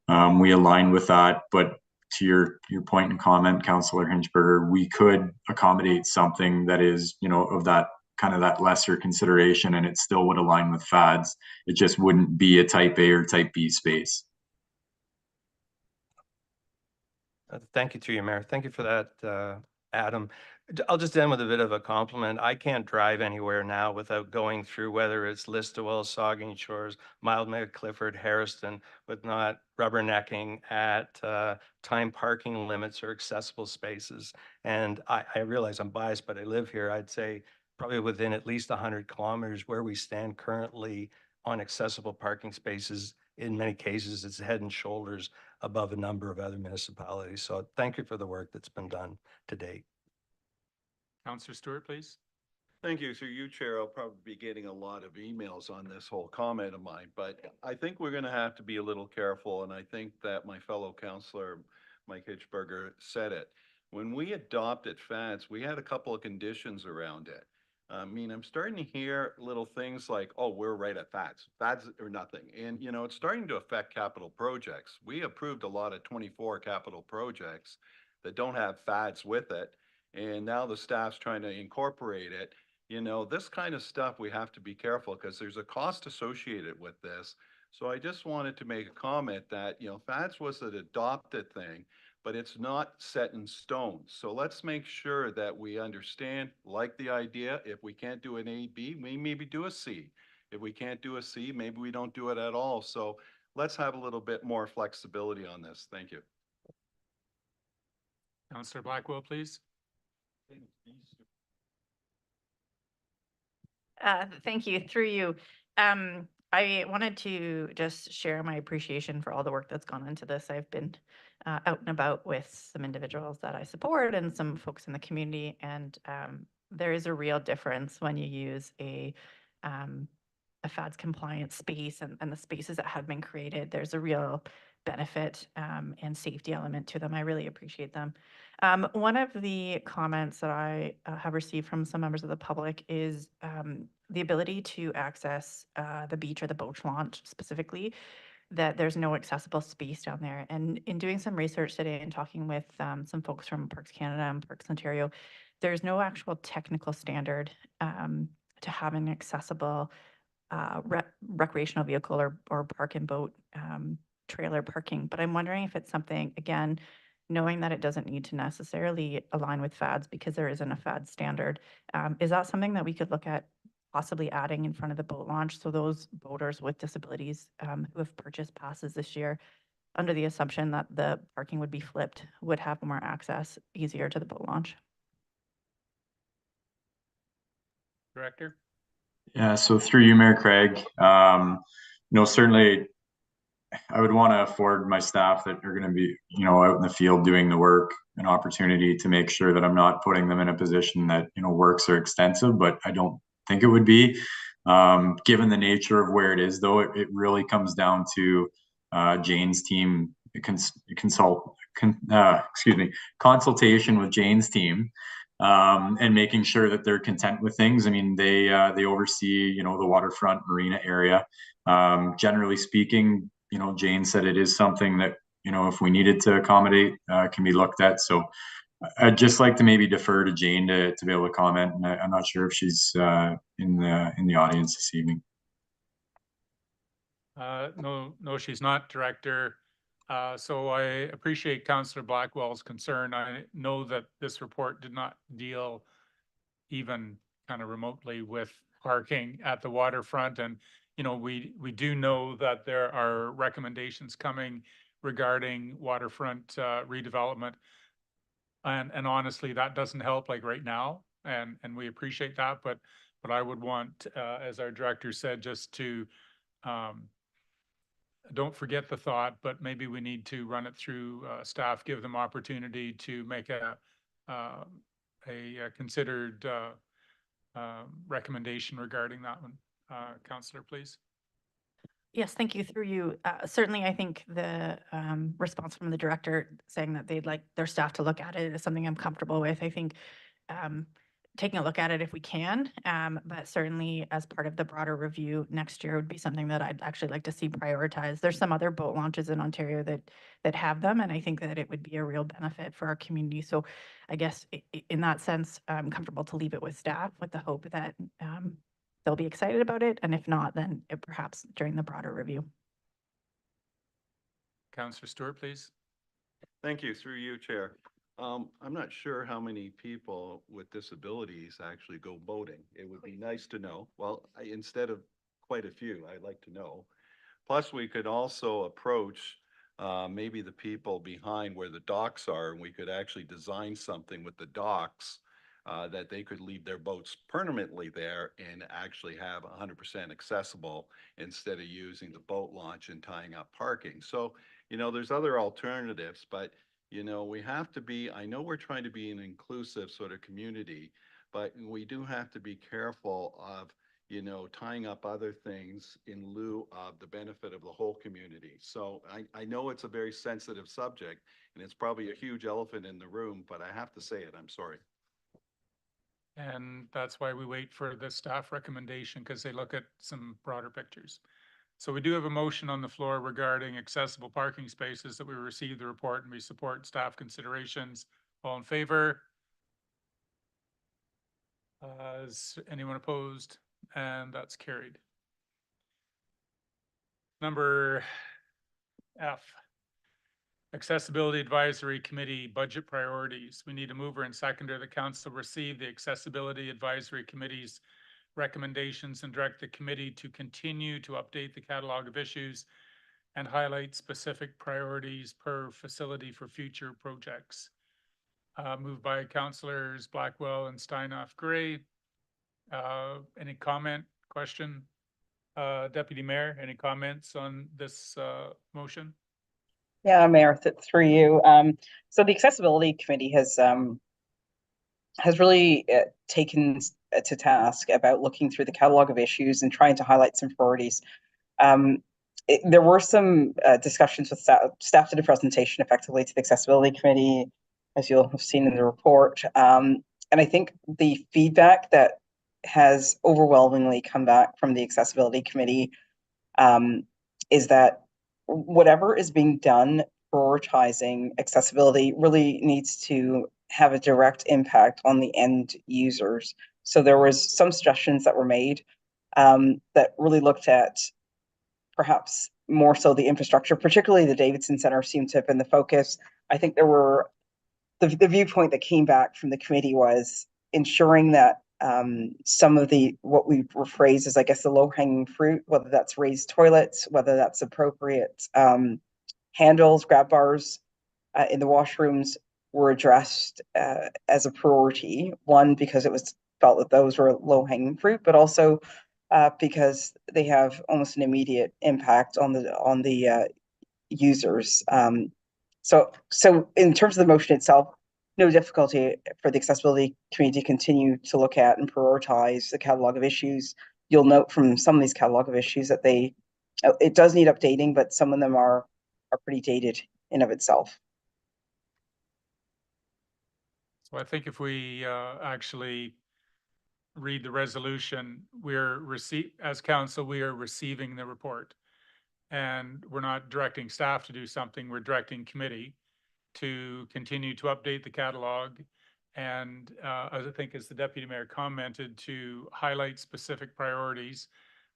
we aligned with that. But to your point and comment, Councillor Hinchberger, we could accommodate something that is, you know, of that kind of that lesser consideration, and it still would align with FADS. It just wouldn't be a type A or type B space. Thank you, through you, Mayor. Thank you for that, Adam. I'll just end with a bit of a compliment. I can't drive anywhere now without going through, whether it's Listowel, Saugeen Shores, Mildmay, Clifford, Harrison, with not rubbernecking at time parking limits or accessible spaces. And I realize I'm biased, but I live here. I'd say probably within at least 100 kilometers where we stand currently on accessible parking spaces. In many cases, it's head and shoulders above a number of other municipalities. So thank you for the work that's been done to date. Councillor Stewart, please. Thank you. Through you, Chair, I'll probably be getting a lot of emails on this whole comment of mine, but I think we're going to have to be a little careful. And I think that my fellow councillor, Mike Hitchberger, said it. When we adopted FADS, we had a couple of conditions around it. I mean, I'm starting to hear little things like, oh, we're right at FADS or nothing. And, you know, it's starting to affect capital projects. We approved a lot of 24 capital projects that don't have FADS with it. And now the staff's trying to incorporate it. You know, this kind of stuff, we have to be careful because there's a cost associated with this. So I just wanted to make a comment that, you know, FADS was an adopted thing, but it's not set in stone. So let's make sure that we understand, like the idea, if we can't do an A, B, we maybe do a C. If we can't do a C, maybe we don't do it at all. So let's have a little bit more flexibility on this. Thank you. Councillor Blackwell, please. Thank you. Through you. I wanted to just share my appreciation for all the work that's gone into this. I've been out and about with some individuals that I support and some folks in the community, and there is a real difference when you use a FADS compliant space and the spaces that have been created. There's a real benefit and safety element to them. I really appreciate them. One of the comments that I have received from some members of the public is the ability to access the beach or the boat launch specifically, that there's no accessible space down there. And in doing some research today and talking with some folks from Parks Canada and Parks Ontario, there's no actual technical standard to have an accessible recreational vehicle or park and boat trailer parking. But I'm wondering if it's something, again, knowing that it doesn't need to necessarily align with FADS because there isn't a FADS standard. Is that something that we could look at possibly adding in front of the boat launch, so those boaters with disabilities who have purchased passes this year, under the assumption that the parking would be flipped, would have more access easier to the boat launch? Director? Yeah, so through you, Mayor Craig, certainly I would want to afford my staff that are going to be, out in the field doing the work, an opportunity to make sure that I'm not putting them in a position that, works are extensive, but I don't think it would be. Given the nature of where it is, though, it really comes down to Jane's team, consultation with Jane's team, and making sure that they're content with things. I mean, they oversee, the waterfront marina area. Generally speaking, Jane said it is something that, if we needed to accommodate, can be looked at. So I'd just like to maybe defer to Jane to be able to comment. And I'm not sure if she's in the audience this evening. No, she's not, Director. So I appreciate Councillor Blackwell's concern. I know that this report did not deal even kind of remotely with parking at the waterfront. And, we do know that there are recommendations coming regarding waterfront redevelopment. And honestly, that doesn't help like right now. And we appreciate that. But I would want, as our director said, just to don't forget the thought, but maybe we need to run it through staff, give them opportunity to make a considered recommendation regarding that one. Councillor, please. Yes, thank you. Through you. Certainly, I think the response from the director saying that they'd like their staff to look at it is something I'm comfortable with. I think taking a look at it if we can, but certainly as part of the broader review next year would be something that I'd actually like to see prioritized. There's some other boat launches in Ontario that have them, and I think that it would be a real benefit for our community. So I guess in that sense, I'm comfortable to leave it with staff with the hope that they'll be excited about it, and if not, then perhaps during the broader review. Councillor Stewart, please. Thank you, through you, Chair. I'm not sure how many people with disabilities actually go boating. It would be nice to know. Well, instead of quite a few, I'd like to know. Plus, we could also approach maybe the people behind where the docks are, and we could actually design something with the docks that they could leave their boats permanently there and actually have 100% accessible instead of using the boat launch and tying up parking. So, there's other alternatives, but we have to be, I know we're trying to be an inclusive sort of community, but we do have to be careful of, tying up other things in lieu of the benefit of the whole community. So I know it's a very sensitive subject and it's probably a huge elephant in the room, but I have to say it, I'm sorry. And that's why we wait for the staff recommendation, because they look at some broader pictures. So we do have a motion on the floor regarding accessible parking spaces that we received the report and we support staff considerations. All in favor? Is anyone opposed? And that's carried. Number F, Accessibility Advisory Committee Budget Priorities. We need a mover and seconder. The council receive the Accessibility Advisory Committee's recommendations and direct the committee to continue to update the catalog of issues and highlight specific priorities per facility for future projects. Moved by councillors Blackwell and Steinhoff Gray. Any comment, question? Deputy Mayor, any comments on this motion? Yeah, Mayor, through you. So the Accessibility Committee has really taken to task about looking through the catalog of issues and trying to highlight some priorities. There were some discussions with staff did a presentation effectively to the Accessibility Committee, as you'll have seen in the report. And I think the feedback that has overwhelmingly come back from the Accessibility Committee is that whatever is being done prioritizing accessibility really needs to have a direct impact on the end users. So there was some suggestions that were made that really looked at perhaps more so the infrastructure, particularly the Davidson Center seemed to have been the focus. I think there were, the viewpoint that came back from the committee was ensuring that some of the, what we rephrase as, I guess, the low-hanging fruit, whether that's raised toilets, whether that's appropriate handles, grab bars in the washrooms, were addressed as a priority. One, because it was felt that those were low-hanging fruit, but also because they have almost an immediate impact on the users. So in terms of the motion itself, no difficulty for the Accessibility Committee to continue to look at and prioritize the catalog of issues. You'll note from some of these catalog of issues that it does need updating, but some of them are pretty dated in of itself. So I think if we actually read the resolution, as council, we are receiving the report. And we're not directing staff to do something, we're directing committee to continue to update the catalog. And as I think as the Deputy Mayor commented, to highlight specific priorities.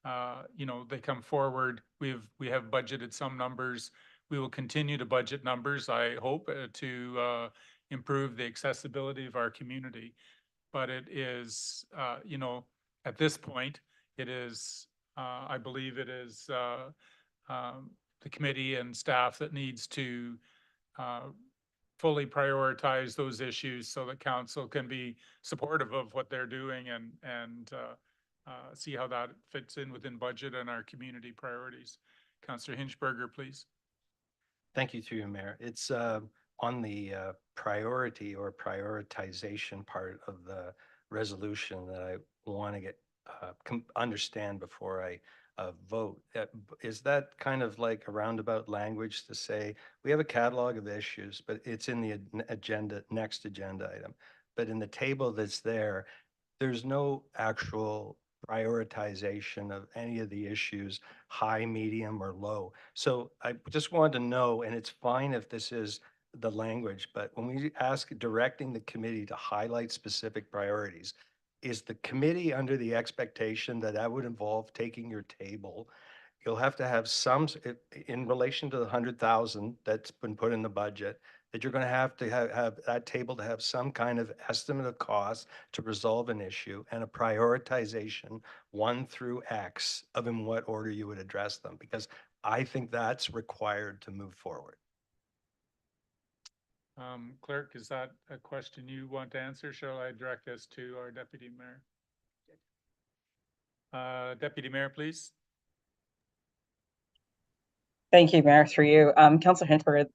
They come forward, we have budgeted some numbers. We will continue to budget numbers, I hope, to improve the accessibility of our community. But it is, at this point, it is, I believe it is the committee and staff that needs to fully prioritize those issues so that council can be supportive of what they're doing and see how that fits in within budget and our community priorities. Councillor Hinchberger, please. Thank you, through you, Mayor. It's on the priority or prioritization part of the resolution that I want to get understand before I vote. Is that kind of like a roundabout language to say we have a catalog of issues, but it's in the agenda, next agenda item, but in the table that's there, there's no actual prioritization of any of the issues, high, medium, or low. So I just wanted to know, and it's fine if this is the language, but when we ask directing the committee to highlight specific priorities, is the committee under the expectation that that would involve taking your table? You'll have to have some, in relation to the 100,000 that's been put in the budget, that you're going to have that table to have some kind of estimate of cost to resolve an issue and a prioritization 1 through X of in what order you would address them, because I think that's required to move forward. Clerk, is that a question you want to answer? Shall I direct this to our Deputy Mayor? Deputy Mayor, please. Thank you, Mayor, through you. Councillor Hinchberger,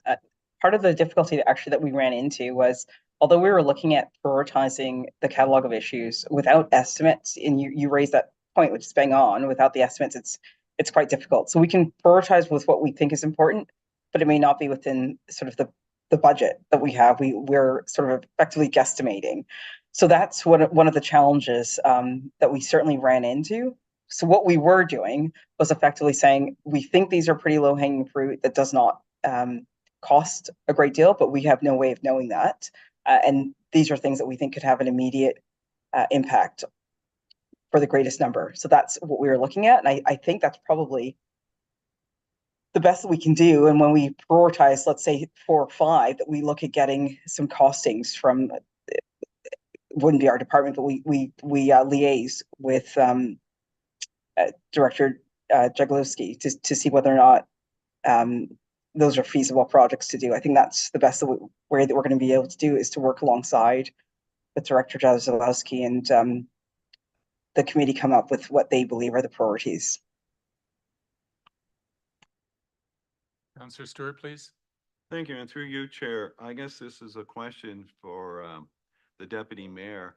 part of the difficulty that we ran into was, although we were looking at prioritizing the catalog of issues without estimates, and you raised that point, which is bang on, without the estimates, it's quite difficult. So we can prioritize with what we think is important, but it may not be within sort of the budget that we have. We're sort of effectively guesstimating. So that's one of the challenges that we certainly ran into. So what we were doing was effectively saying, we think these are pretty low hanging fruit that does not cost a great deal, but we have no way of knowing that. And these are things that we think could have an immediate impact for the greatest number. So that's what we were looking at. And I think that's probably the best that we can do. And when we prioritize, let's say 4 or 5, that we look at getting some costings from, it wouldn't be our department, but we liaise with Director Jaglowski to see whether or not those are feasible projects to do. I think that's the best way that we're going to be able to do, is to work alongside with Director Jaglowski and the committee come up with what they believe are the priorities. Councillor Stewart, please. Thank you, and through you, Chair, I guess this is a question for the Deputy Mayor.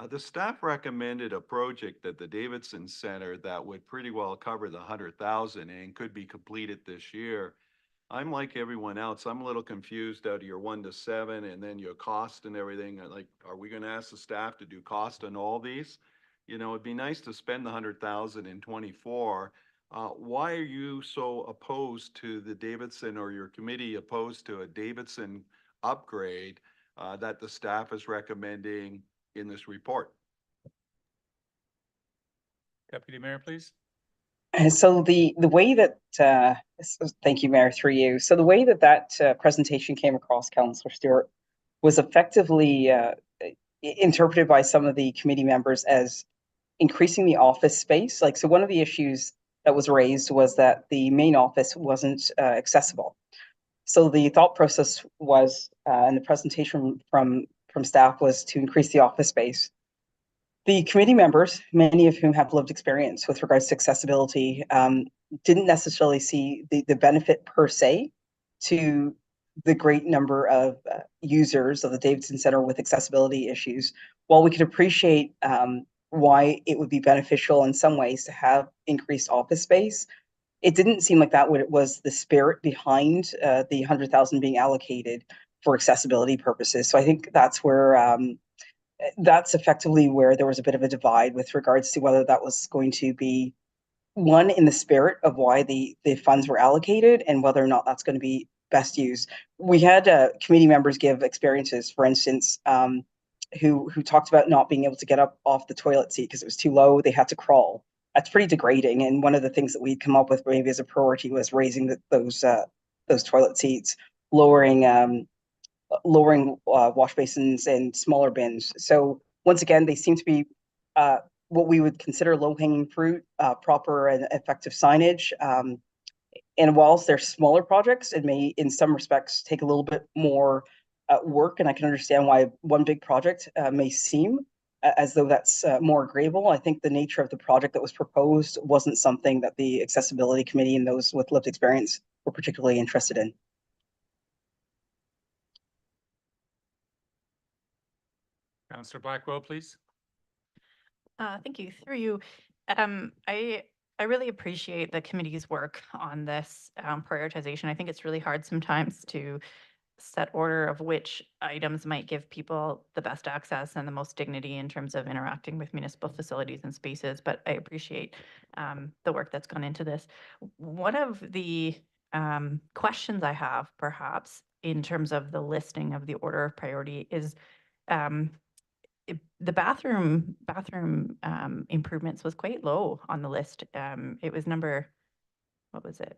The staff recommended a project at the Davidson Center that would pretty well cover the 100,000 and could be completed this year. I'm like everyone else. I'm a little confused out of your 1 to 7 and then your cost and everything. Like, are we going to ask the staff to do cost on all these? You know, it'd be nice to spend the 100,000 in 24. Why are you so opposed to the Davidson, or your committee opposed to a Davidson upgrade that the staff is recommending in this report? Deputy Mayor, please. So the way that, thank you, Mayor, through you. So the way that presentation came across, Councillor Stewart, was effectively interpreted by some of the committee members as increasing the office space. Like, so one of the issues that was raised was that the main office wasn't accessible. So the thought process was, and the presentation from staff was, to increase the office space. The committee members, many of whom have lived experience with regards to accessibility, didn't necessarily see the benefit per se to the great number of users of the Davidson Center with accessibility issues. While we could appreciate why it would be beneficial in some ways to have increased office space, it didn't seem like that was the spirit behind the 100,000 being allocated for accessibility purposes. So I think that's where that's effectively where there was a bit of a divide with regards to whether that was going to be one in the spirit of why the funds were allocated, and whether or not that's going to be best used. We had committee members give experiences, for instance, who talked about not being able to get up off the toilet seat because it was too low. They had to crawl. That's pretty degrading. And one of the things that we'd come up with maybe as a priority was raising those toilet seats, lowering wash basins and smaller bins. So once again, they seem to be what we would consider low-hanging fruit, proper and effective signage. And whilst they're smaller projects, it may, in some respects, take a little bit more work. And I can understand why one big project may seem as though that's more agreeable. I think the nature of the project that was proposed wasn't something that the accessibility committee and those with lived experience were particularly interested in. Councillor Blackwell, please. Thank you. Through you, I really appreciate the committee's work on this prioritization. I think it's really hard sometimes to set order of which items might give people the best access and the most dignity in terms of interacting with municipal facilities and spaces, but I appreciate the work that's gone into this. One of the questions I have, perhaps, in terms of the listing of the order of priority is the bathroom improvements was quite low on the list. It was number, what was it?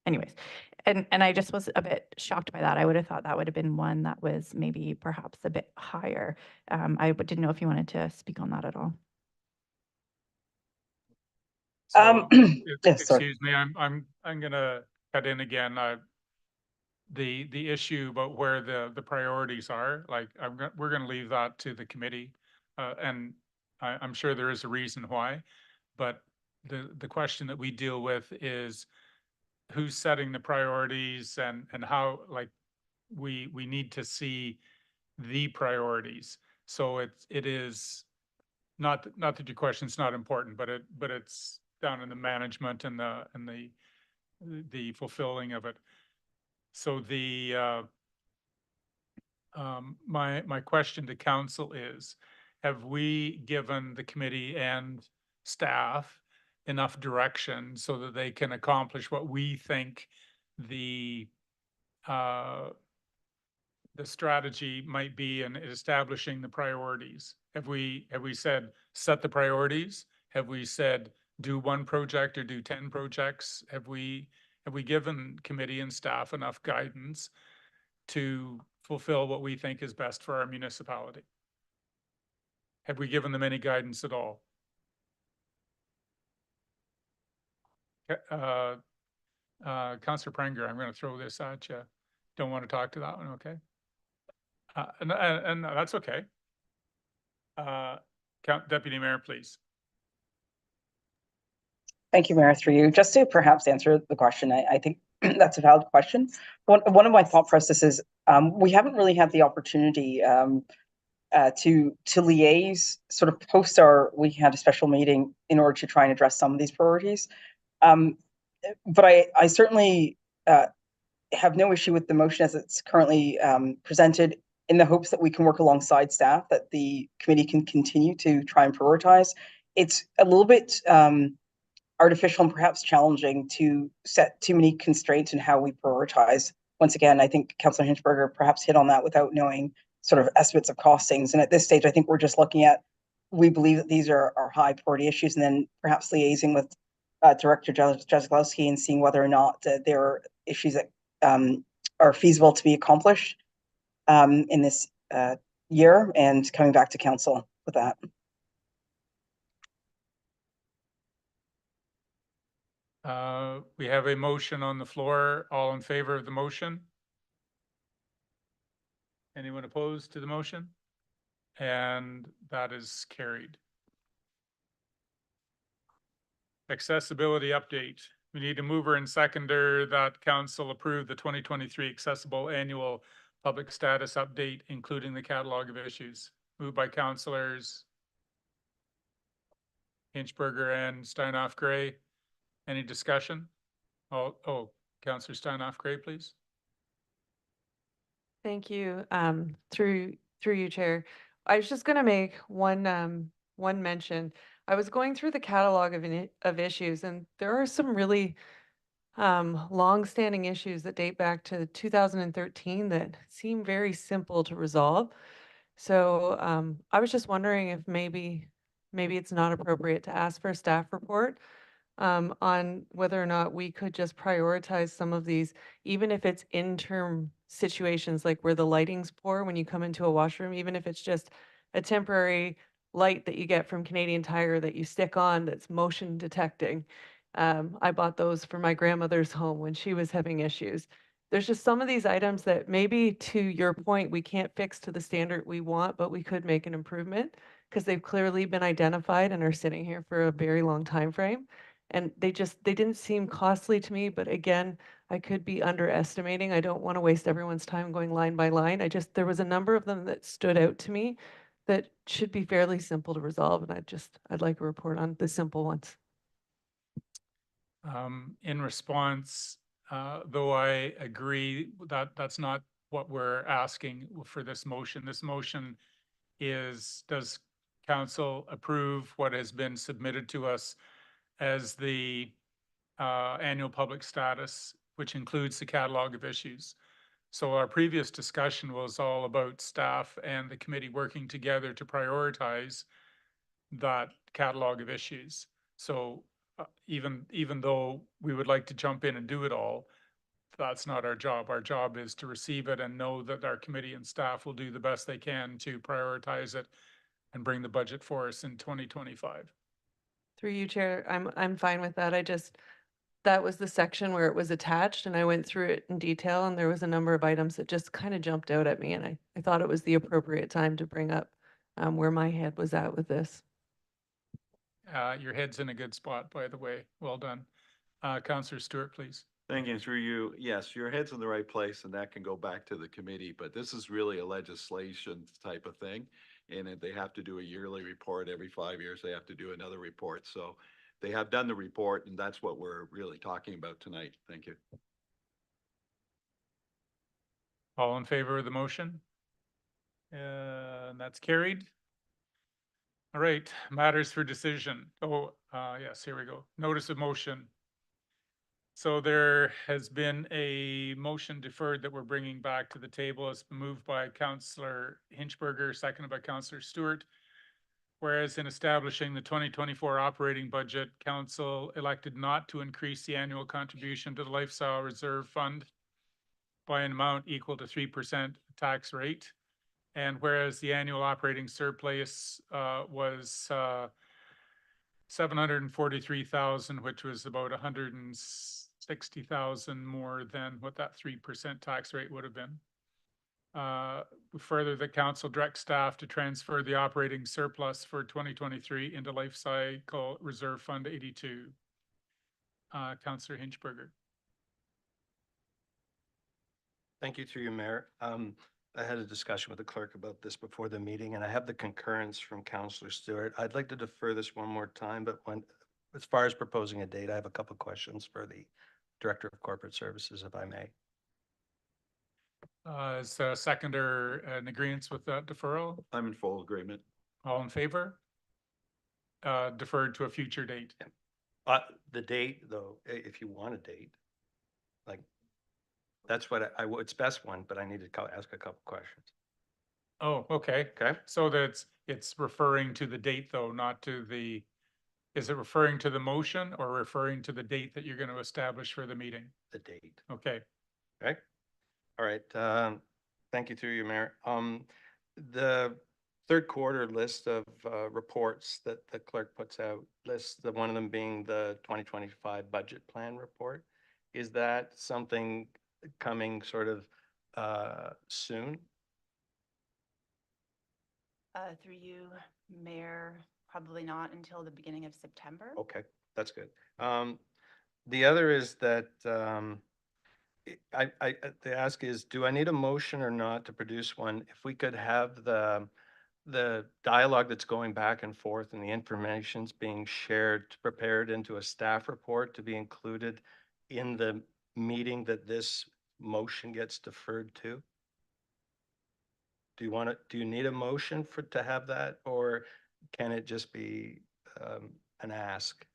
Anyways, and I just was a bit shocked by that. I would have thought that would have been one that was maybe perhaps a bit higher. Didn't know if you wanted to speak on that at all. So, Yes, sorry. excuse me, I'm gonna cut in again. The issue about where the priorities are, like, we're gonna leave that to the committee. And I'm sure there is a reason why, but the question that we deal with is who's setting the priorities and how, like, we need to see the priorities. So it is not that your question's not important, but it's down in the management and the fulfilling of it. So my question to council is, have we given the committee and staff enough direction so that they can accomplish what we think the strategy might be in establishing the priorities? Have we said, set the priorities? Have we said, do one project or do 10 projects? Have we given committee and staff enough guidance to fulfill what we think is best for our municipality? Have we given them any guidance at all? Councillor Prenger, I'm going to throw this at you. Don't want to talk to that one, okay? And that's okay. Deputy Mayor, please. Thank you, Mayor, through you. Just to perhaps answer the question, I think that's a valid question. One of my thought processes, we haven't really had the opportunity to liaise sort of post we had a special meeting in order to try and address some of these priorities. But I certainly have no issue with the motion as it's currently presented, in the hopes that we can work alongside staff, that the committee can continue to try and prioritize. It's a little bit artificial and perhaps challenging to set too many constraints in how we prioritize. Once again, I think Councillor Hinchberger perhaps hit on that without knowing sort of estimates of costings. And at this stage, I think we're just looking at, we believe that these are high priority issues, and then perhaps liaising with Director Jaskowski and seeing whether or not there are issues that are feasible to be accomplished in this year, and coming back to council with that. We have a motion on the floor. All in favor of the motion? Anyone opposed to the motion? And that is carried. Accessibility update. We need a mover and seconder that council approve the 2023 accessible annual public status update, including the catalog of issues. Moved by councillors Hinchberger and Steinhoff Gray. Any discussion? Oh, Councillor Steinhoff Gray, please. Thank you. Through you, Chair. I was just going to make one mention. I was going through the catalog of issues, and there are some really long-standing issues that date back to 2013 that seem very simple to resolve. So I was just wondering if maybe it's not appropriate to ask for a staff report on whether or not we could just prioritize some of these, even if it's interim situations like where the lighting's poor when you come into a washroom, even if it's just a temporary light that you get from Canadian Tire that you stick on that's motion detecting. I bought those for my grandmother's home when she was having issues. there's just some of these items that maybe to your point, we can't fix to the standard we want, but we could make an improvement because they've clearly been identified and are sitting here for a very long time frame. And they didn't seem costly to me, but again, I could be underestimating. I don't want to waste everyone's time going line by line. There was a number of them that stood out to me that should be fairly simple to resolve, and I'd like a report on the simple ones. In response, though I agree that that's not what we're asking for this motion. This motion is, does council approve what has been submitted to us as the annual public status, which includes the catalog of issues? So our previous discussion was all about staff and the committee working together to prioritize that catalog of issues. So even though we would like to jump in and do it all, that's not our job. Our job is to receive it and know that our committee and staff will do the best they can to prioritize it and bring the budget for us in 2025. Through you, Chair, I'm fine with that. That was the section where it was attached, and I went through it in detail, and there was a number of items that just kind of jumped out at me, and I thought it was the appropriate time to bring up where my head was at with this. Your head's in a good spot, by the way. Well done. Councillor Stewart, please. Thank you. Through you, yes, your head's in the right place and that can go back to the committee, but this is really a legislation type of thing. And they have to do a yearly report every 5 years. They have to do another report. So they have done the report and that's what we're really talking about tonight. Thank you. All in favor of the motion? And that's carried. All right, matters for decision. Oh, yes, here we go. Notice of motion. So there has been a motion deferred that we're bringing back to the table. It's been moved by Councillor Hinchberger, seconded by Councillor Stewart. Whereas in establishing the 2024 operating budget, council elected not to increase the annual contribution to the Lifestyle Reserve Fund by an amount equal to 3% tax rate. And whereas the annual operating surplus was 743,000, which was about 160,000 more than what that 3% tax rate would have been. Further, the council directs staff to transfer the operating surplus for 2023 into Life Cycle Reserve Fund 82. Councillor Hinchberger. Thank you, through you, Mayor. I had a discussion with the clerk about this before the meeting, and I have the concurrence from Councillor Stewart. I'd like to defer this one more time, but as far as proposing a date, I have a couple of questions for the Director of Corporate Services, if I may. Is a seconder in agreement with that deferral? I'm in full agreement. All in favor? Deferred to a future date. The date, though, if you want a date, like, that's what it's best one, but I need to ask a couple questions. Oh, okay. Okay. So it's referring to the date though, not to is it referring to the motion or referring to the date that you're going to establish for the meeting? The date. Okay. Okay. All right. Thank you, through you, Mayor. The third quarter list of reports that the clerk puts out lists one of them being the 2025 budget plan report. Is that something coming sort of soon? Through you, Mayor, probably not until the beginning of September. Okay, that's good. The other is that the ask is, do I need a motion or not to produce one? If we could have the dialogue that's going back and forth and the information's being shared, prepared into a staff report to be included in the meeting that this motion gets deferred to? Do you need a motion to have that, or can it just be an ask?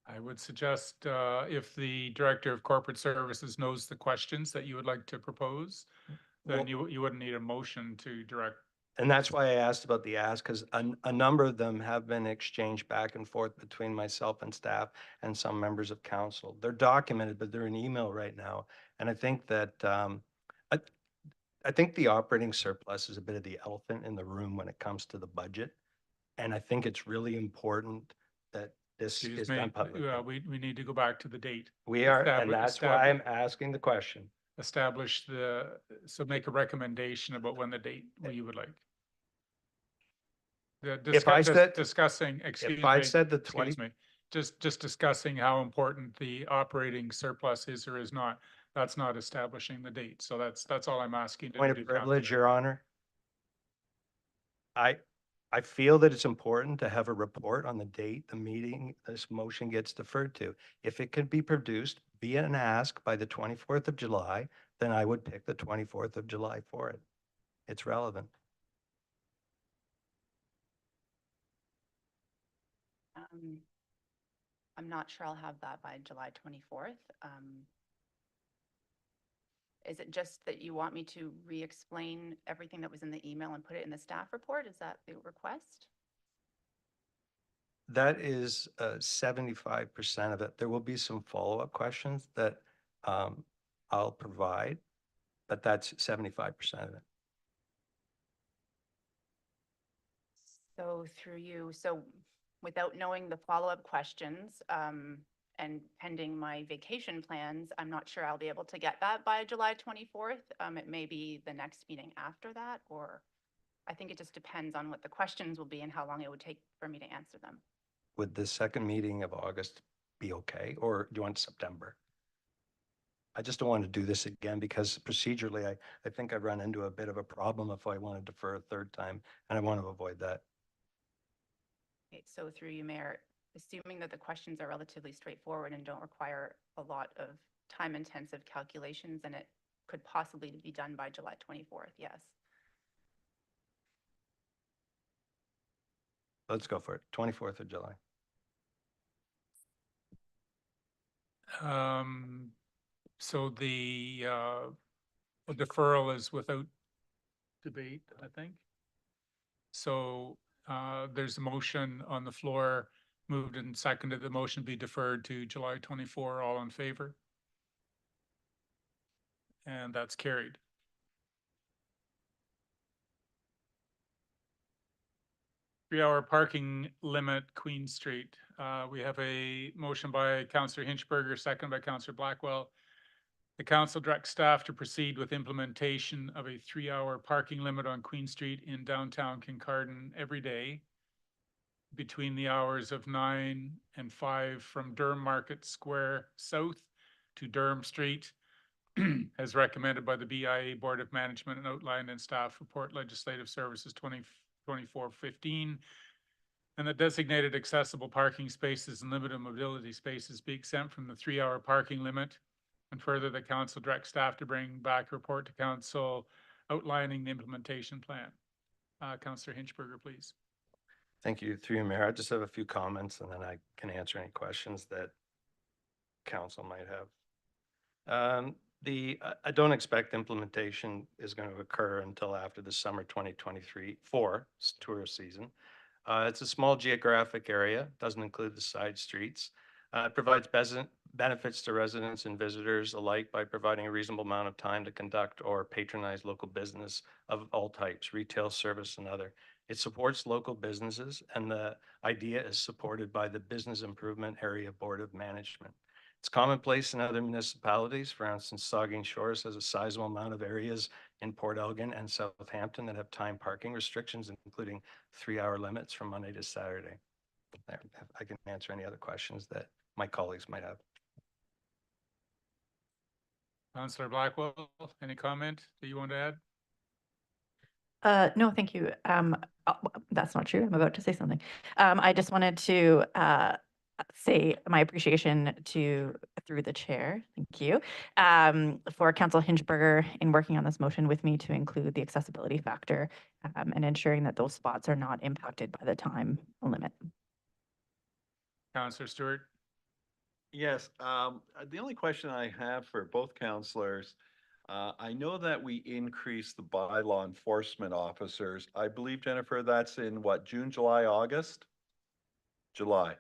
I would suggest if the Director of Corporate Services knows the questions that you would like to propose, then you wouldn't need a motion to direct. And that's why I asked about the ask, because a number of them have been exchanged back and forth between myself and staff and some members of council. They're documented, but they're in email right now. And I think that I think the operating surplus is a bit of the elephant in the room when it comes to the budget. And I think it's really important that this Excuse is me, done publicly. we need to go back to the date. We are, and establish- that's why I'm asking the question. Establish make a recommendation about when the date you would like. If I said- Discussing, excuse If I me, said the excuse 20, me, just discussing how important the operating surplus is or is not. That's not establishing the date. So that's all I'm asking. to point do, of privilege, Counselor. Your Honor. I feel that it's important to have a report on the date the meeting, this motion gets deferred to. If it can be produced via an ask by the 24th of July, then I would pick the 24th of July for it. It's relevant. I'm not sure I'll have that by July 24th. Is it just that you want me to re-explain everything that was in the email and put it in the staff report? Is that the request? That is 75% of it. There will be some follow-up questions that I'll provide, but that's 75% of it. So through you, so without knowing the follow-up questions, and pending my vacation plans, I'm not sure I'll be able to get that by July 24th. It may be the next meeting after that, or I think it just depends on what the questions will be and how long it would take for me to answer them. Would the second meeting of August be okay, or do you want September? I just don't want to do this again because procedurally, I think I run into a bit of a problem if I want to defer a third time, and I want to avoid that. Okay, so through you, Mayor, assuming that the questions are relatively straightforward and don't require a lot of time-intensive calculations, and it could possibly be done by July 24th, yes. Let's go for it. 24th of July. So the deferral is without debate, I think. So there's a motion on the floor, moved and seconded. The motion be deferred to July 24. All in favor? And that's carried. Three-hour parking limit, Queen Street. We have a motion by Councillor Hinchberger, second by Councillor Blackwell. The council directs staff to proceed with implementation of a 3-hour parking limit on Queen Street in downtown Kincardine every day between the hours of 9 and 5 from Durham Market Square South to Durham Street, as recommended by the BIA Board of Management and outlined in Staff Report Legislative Services 2024-15, and the designated accessible parking spaces and limited mobility spaces be exempt from the 3-hour parking limit. And further, the council directs staff to bring back a report to council outlining the implementation plan. Councillor Hinchberger, please. Thank you. Through you, Mayor. I just have a few comments and then I can answer any questions that council might have. I don't expect implementation is going to occur until after the summer 2023 tourist season. It's a small geographic area, doesn't include the side streets. It provides benefits to residents and visitors alike by providing a reasonable amount of time to conduct or patronize local business of all types, retail, service, and other. It supports local businesses, and the idea is supported by the Business Improvement Area Board of Management. It's commonplace in other municipalities. For instance, Saugeen Shores has a sizable amount of areas in Port Elgin and Southampton that have time parking restrictions, including 3-hour limits from Monday to Saturday. I can answer any other questions that my colleagues might have. Councillor Blackwell, any comment that you want to add? No, thank you. That's not true. I'm about to say something. I just wanted to say my appreciation through the chair, thank you, for Councillor Hinchberger in working on this motion with me to include the accessibility factor and ensuring that those spots are not impacted by the time limit. Councillor Stewart. Yes, the only question I have for both counselors, I know that we increased the bylaw enforcement officers. I believe, Jennifer, that's in what, June, July, August? July.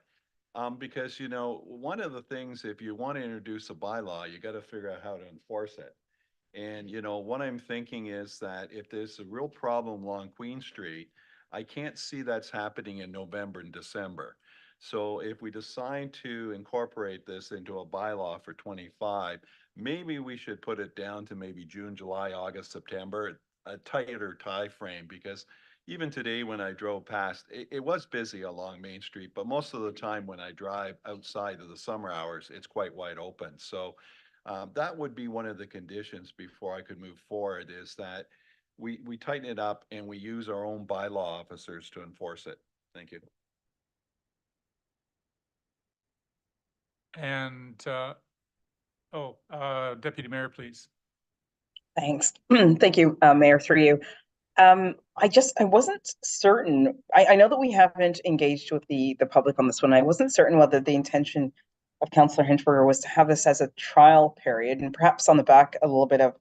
Because, you know, one of the things, if you want to introduce a bylaw, you got to figure out how to enforce it. And, you know, what I'm thinking is that if there's a real problem along Queen Street, I can't see that's happening in November and December. So if we decide to incorporate this into a bylaw for 25, maybe we should put it down to maybe June, July, August, September, a tighter time frame, because even today when I drove past, it was busy along Main Street, but most of the time when I drive outside of the summer hours, it's quite wide open. So that would be one of the conditions before I could move forward, is that we tighten it up and we use our own bylaw officers to enforce it. Thank you. And, Deputy Mayor, please. Thanks. Thank you, Mayor, through you. I wasn't certain. I know that we haven't engaged with the public on this one. I wasn't certain whether the intention of Councillor Hinchberger was to have this as a trial period, and perhaps on the back a little bit of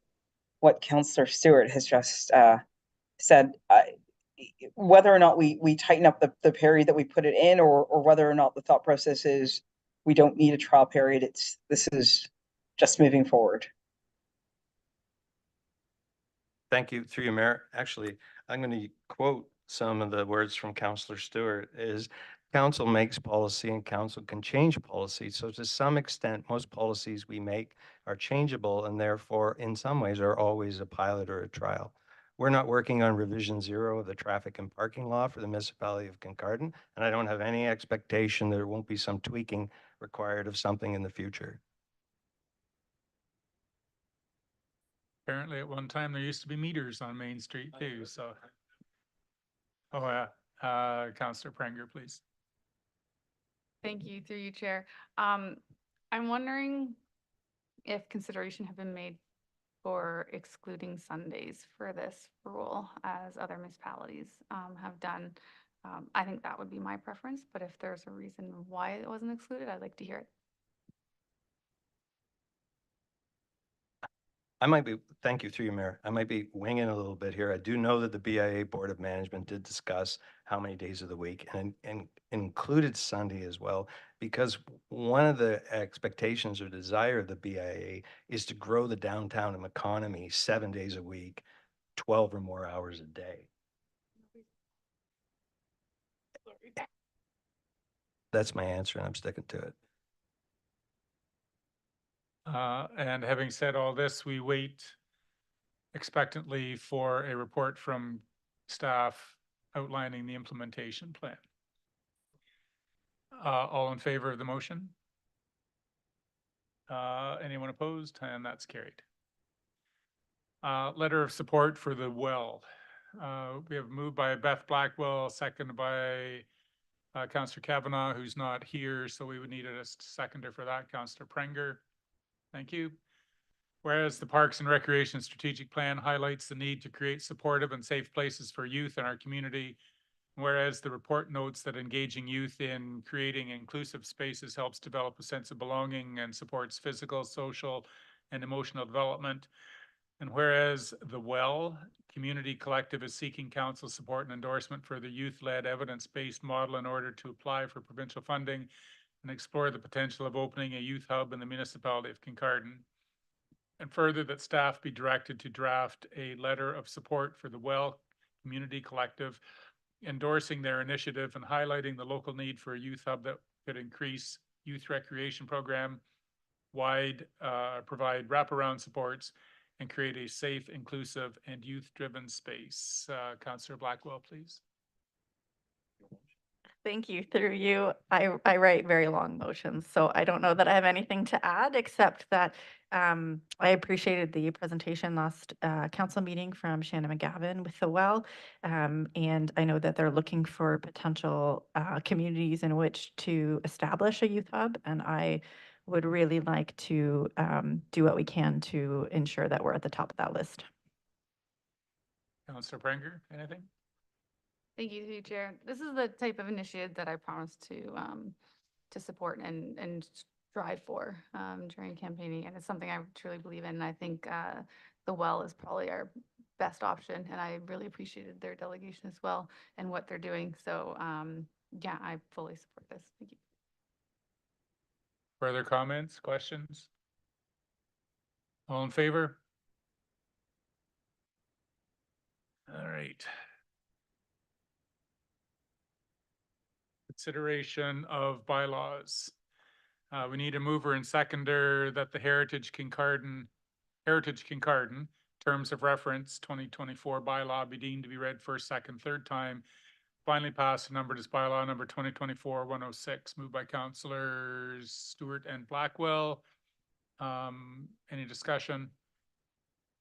what Councillor Stewart has just said, whether or not we tighten up the period that we put it in, or whether or not the thought process is we don't need a trial period. This is just moving forward. Thank you, through you, Mayor. Actually, I'm going to quote some of the words from Councillor Stewart is, council makes policy and council can change policy. So to some extent, most policies we make are changeable and therefore in some ways are always a pilot or a trial. We're not working on revision 0 of the traffic and parking law for the municipality of Kincardine, and I don't have any expectation there won't be some tweaking required of something in the future. Apparently at one time there used to be meters on Main Street too, so. Oh, yeah. Councillor Pranger, please. Thank you, through you, Chair. I'm wondering if consideration have been made for excluding Sundays for this rule, as other municipalities have done. I think that would be my preference, but if there's a reason why it wasn't excluded, I'd like to hear it. Thank you, through you, Mayor. I might be winging a little bit here. I do know that the BIA Board of Management did discuss how many days of the week and included Sunday as well, because one of the expectations or desire of the BIA is to grow the downtown economy 7 days a week, 12 or more hours a day. That's my answer, and I'm sticking to it. And having said all this, we wait expectantly for a report from staff outlining the implementation plan. All in favor of the motion? Anyone opposed? And that's carried. Letter of support for the well. We have moved by Beth Blackwell, seconded by Councillor Kavanaugh, who's not here, so we would need a seconder for that. Councillor Pranger. Thank you. Whereas the Parks and Recreation Strategic Plan highlights the need to create supportive and safe places for youth in our community. Whereas the report notes that engaging youth in creating inclusive spaces helps develop a sense of belonging and supports physical, social, and emotional development. And whereas the WELL Community Collective is seeking council support and endorsement for the youth-led evidence-based model in order to apply for provincial funding and explore the potential of opening a youth hub in the municipality of Kincardine. And further, that staff be directed to draft a letter of support for the WELL Community Collective, endorsing their initiative and highlighting the local need for a youth hub that could increase youth recreation program, provide wraparound supports, and create a safe, inclusive, and youth-driven space. Councillor Blackwell, please. Thank you, through you. I write very long motions, so I don't know that I have anything to add, except that I appreciated the presentation last council meeting from Shannon McGavin with the WELL. And I know that they're looking for potential communities in which to establish a youth hub. And I would really like to do what we can to ensure that we're at the top of that list. Councillor Pranger, anything? Thank you, through you, Chair. This is the type of initiative that I promised to support and strive for during campaigning, and it's something I truly believe in. And I think the WELL is probably our best option, and I really appreciated their delegation as well and what they're doing. So yeah, I fully support this. Thank you. Further comments, questions? All in favor? All right. consideration of bylaws. We need a mover and seconder that the Heritage Kincardine, terms of reference, 2024 bylaw be deemed to be read first, second, third time. Finally passed and numbered as bylaw number 2024-106, moved by councillors Stewart and Blackwell. Any discussion?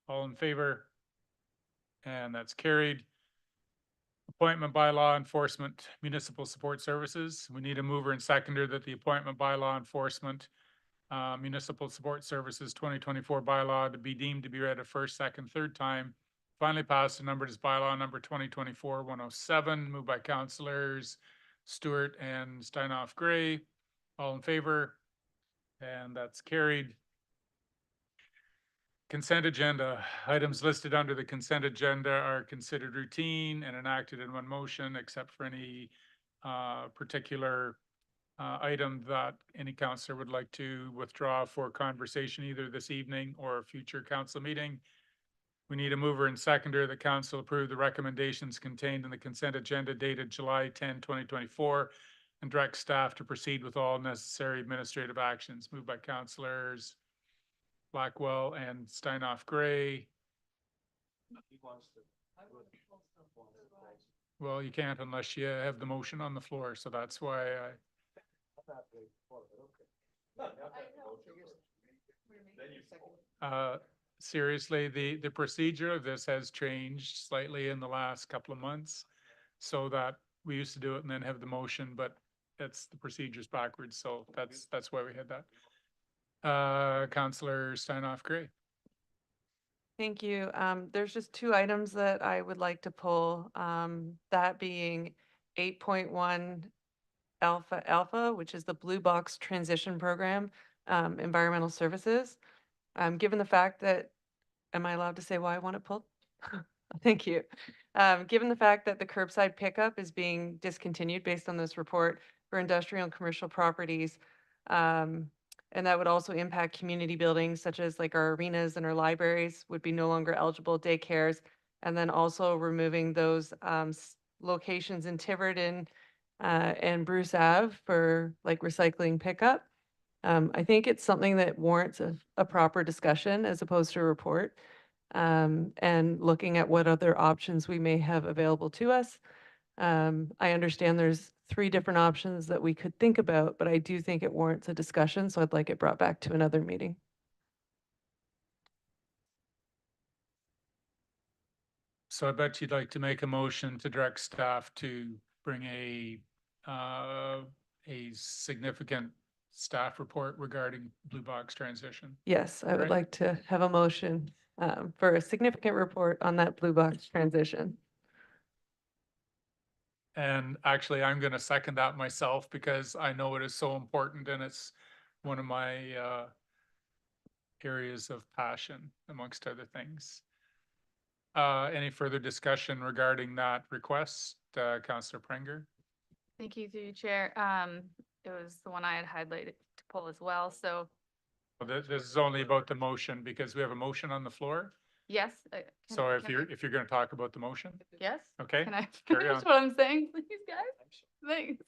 All in favor? And that's carried. Appointment by law enforcement municipal support services. We need a mover and seconder that the appointment by law enforcement municipal support services 2024 bylaw to be deemed to be read a first, second, third time. Finally passed and numbered as bylaw number 2024-107, moved by councillors Stewart and Steinoff Gray. All in favor? And that's carried. Consent agenda. Items listed under the consent agenda are considered routine and enacted in one motion, except for any particular item that any councillor would like to withdraw for conversation either this evening or a future council meeting. We need a mover and seconder. The council approve the recommendations contained in the consent agenda dated July 10, 2024, and direct staff to proceed with all necessary administrative actions. Moved by councillors Blackwell and Steinoff Gray. Well, you can't unless you have the motion on the floor, so that's why seriously, the procedure of this has changed slightly in the last couple of months, so that we used to do it and then have the motion, but it's the procedure's backwards, so that's why we had that. Councillor Steinoff Gray. Thank you. There's just two items that I would like to pull, that being 8.1 Alpha, which is the Blue Box Transition Program, Environmental Services. Given the fact that, am I allowed to say why I want it pulled? Thank you. Given the fact that the curbside pickup is being discontinued based on this report for industrial and commercial properties, and that would also impact community buildings such as like our arenas and our libraries would be no longer eligible, daycares, and then also removing those locations in Tiverton and Bruce Ave for like recycling pickup. I think it's something that warrants a proper discussion as opposed to a report, and looking at what other options we may have available to us. I understand there's 3 different options that we could think about, but I do think it warrants a discussion, so I'd like it brought back to another meeting. So I bet you'd like to make a motion to direct staff to bring a significant staff report regarding Blue Box transition. Yes, I would Right. like to have a motion for a significant report on that Blue Box transition. And actually, I'm going to second that myself because I know it is so important and it's one of my areas of passion amongst other things. Any further discussion regarding that request, Councillor Prenger? Thank you, through you, Chair. It was the one I had highlighted to pull as well, so Well, this is only about the motion because we have a motion on the floor. yes. So if you're going to talk about the motion, Yes? okay? Can I carry finish on. what I'm saying, please, guys? Thanks.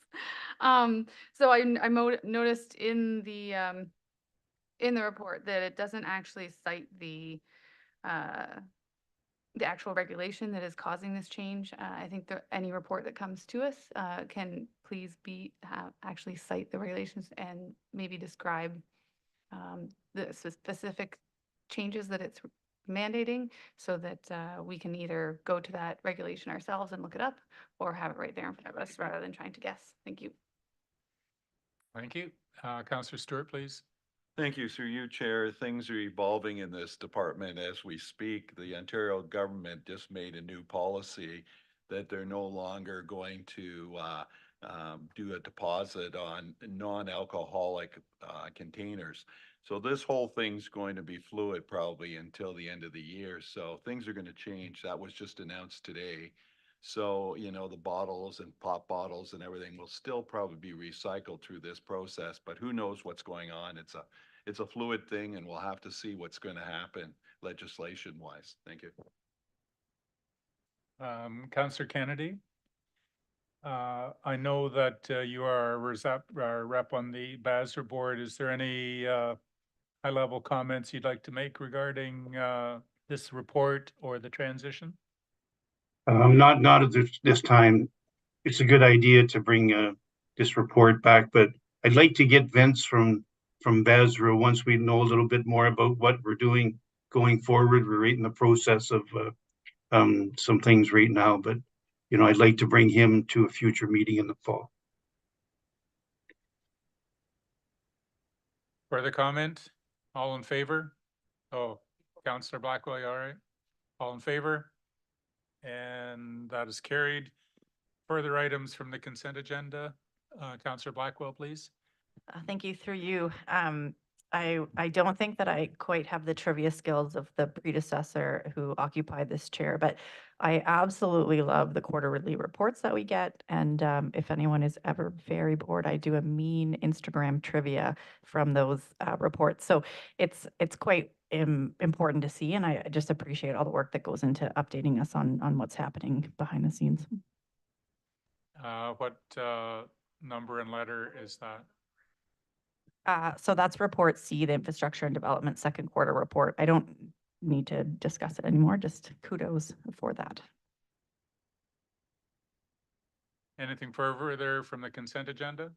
So I noticed in the report that it doesn't actually cite the actual regulation that is causing this change. I think that any report that comes to us can please actually cite the regulations and maybe describe the specific changes that it's mandating, so that we can either go to that regulation ourselves and look it up or have it right there in front of us rather than trying to guess. Thank you. Thank you. Councillor Stewart, please. Thank you, through you, Chair. Things are evolving in this department as we speak. The Ontario government just made a new policy that they're no longer going to do a deposit on non-alcoholic containers. So this whole thing's going to be fluid probably until the end of the year. So things are going to change. That was just announced today. So, you know, the bottles and pop bottles and everything will still probably be recycled through this process, but who knows what's going on? It's a fluid thing, and we'll have to see what's going to happen legislation wise. Thank you. Councillor Kennedy. I know that you are our rep on the BASR board. Is there any high-level comments you'd like to make regarding this report or the transition? Not at this time. It's a good idea to bring this report back, but I'd like to get Vince from Basra once we know a little bit more about what we're doing going forward. We're right in the process of some things right now, but you know, I'd like to bring him to a future meeting in the fall. Further comment? All in favor? Oh, Councillor Blackwell, you all right? All in favor? And that is carried. Further items from the consent agenda? Councillor Blackwell, please. Thank you through you. I don't think that I quite have the trivia skills of the predecessor who occupied this chair, but I absolutely love the quarterly reports that we get. And if anyone is ever very bored, I do a mean Instagram trivia from those reports. So it's quite important to see, and I just appreciate all the work that goes into updating us on what's happening behind the scenes. What number and letter is that? So that's report C, the infrastructure and development second quarter report. I don't need to discuss it anymore, just kudos for that. Anything further from the consent agenda?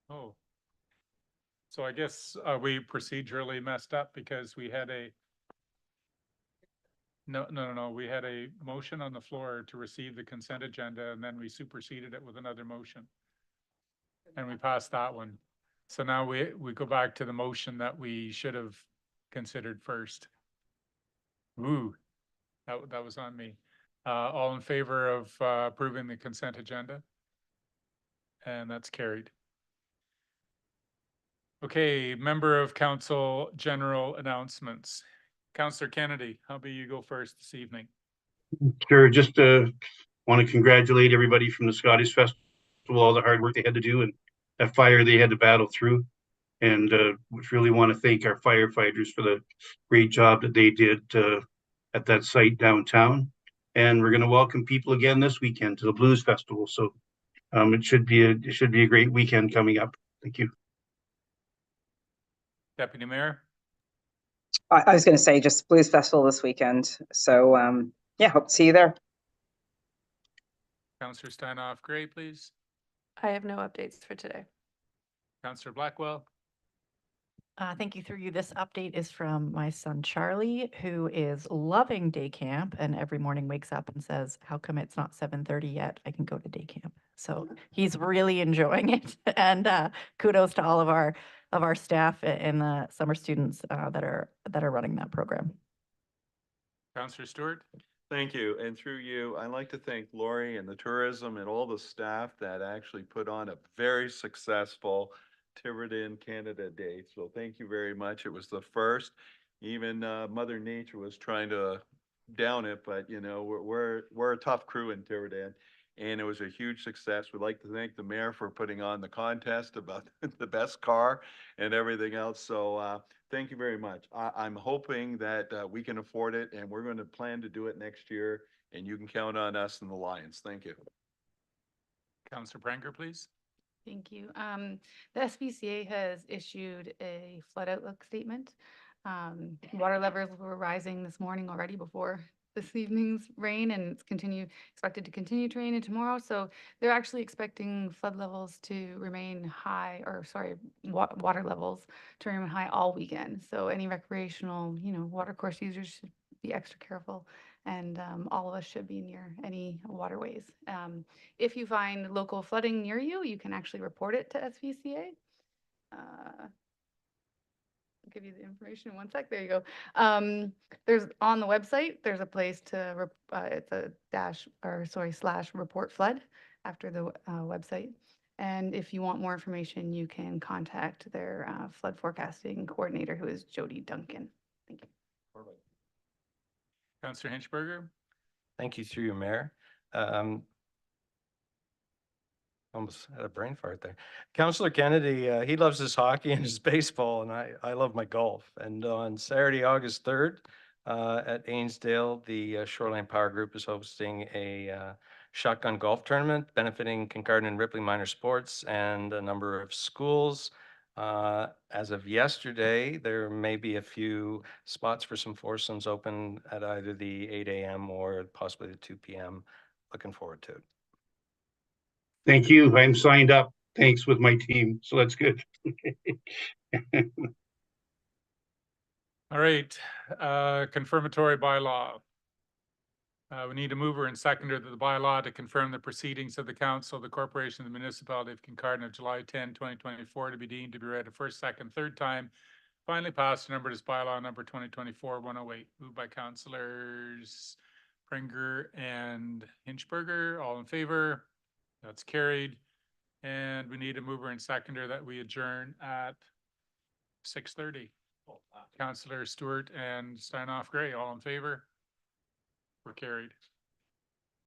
Oh. So I guess we procedurally messed up because we had a No. We had a motion on the floor to receive the consent agenda, and then we superseded it with another motion. And we passed that one. So now we go back to the motion that we should have considered first. Ooh, that was on me. All in favor of approving the consent agenda? And that's carried. Okay, member of council general announcements. Councillor Kennedy, how about you go first this evening? Sure, just want to congratulate everybody from the Scottish Festival, all the hard work they had to do and that fire they had to battle through. And we really want to thank our firefighters for the great job that they did at that site downtown. And we're going to welcome people again this weekend to the Blues Festival. So it should be a great weekend coming up. Thank you. Deputy Mayor? I was going to say just Blues Festival this weekend. So yeah, hope to see you there. Councillor Steinhoff Gray, please. I have no updates for today. Councillor Blackwell. Thank you through you. This update is from my son Charlie, who is loving day camp and every morning wakes up and says, how come it's not 7:30 yet? I can go to day camp. So he's really enjoying it. And kudos to all of our staff and the summer students that are running that program. Councillor Stewart. Thank you. And through you, I'd like to thank Lori and the tourism and all the staff that actually put on a very successful Tiverton Canada Day. So thank you very much. It was the first. Even Mother Nature was trying to down it, but you know, we're a tough crew in Tiverton. And it was a huge success. We'd like to thank the mayor for putting on the contest about the best car and everything else. So thank you very much. I'm hoping that we can afford it, and we're going to plan to do it next year. And you can count on us and the Lions. Thank you. Councillor Pranger, please. Thank you. The SPCA has issued a flood outlook statement. Water levels were rising this morning already before this evening's rain, and it's expected to continue to rain in tomorrow. So they're actually expecting flood levels to remain high, or sorry, water levels to remain high all weekend. So any recreational, water course users should be extra careful, and all of us should be near any waterways. If you find local flooding near you, you can actually report it to SPCA. I'll give you the information in one sec. There you go. There's on the website, there's a place to, it's a / report flood after the website. And if you want more information, you can contact their flood forecasting coordinator, who is Jody Duncan. Thank you. Perfect. Councillor Hinchberger. Thank you through you, Mayor. Almost had a brain fart there. Councillor Kennedy, he loves his hockey and his baseball, and I love my golf. And on Saturday, August 3rd, At Ainsdale, the Shoreline Power Group is hosting a shotgun golf tournament benefiting Kincardine and Ripley Minor Sports and a number of schools. As of yesterday, there may be a few spots for some foursomes open at either the 8 a.m. or possibly the 2 p.m. Looking forward to it. Thank you. I'm signed up. Thanks with my team. So that's good. All right, confirmatory bylaw. We need a mover and seconder to the bylaw to confirm the proceedings of the council, the corporation, the municipality of Kincardine of July 10, 2024 to be deemed to be read a first, second, third time. Finally passed, numbered as bylaw number 2024-108. Moved by councillors Pringer and Hinchberger. All in favor? That's carried. And we need a mover and seconder that we adjourn at 6:30. Councillor Stewart and Steinoff Gray, all in favor? We're carried.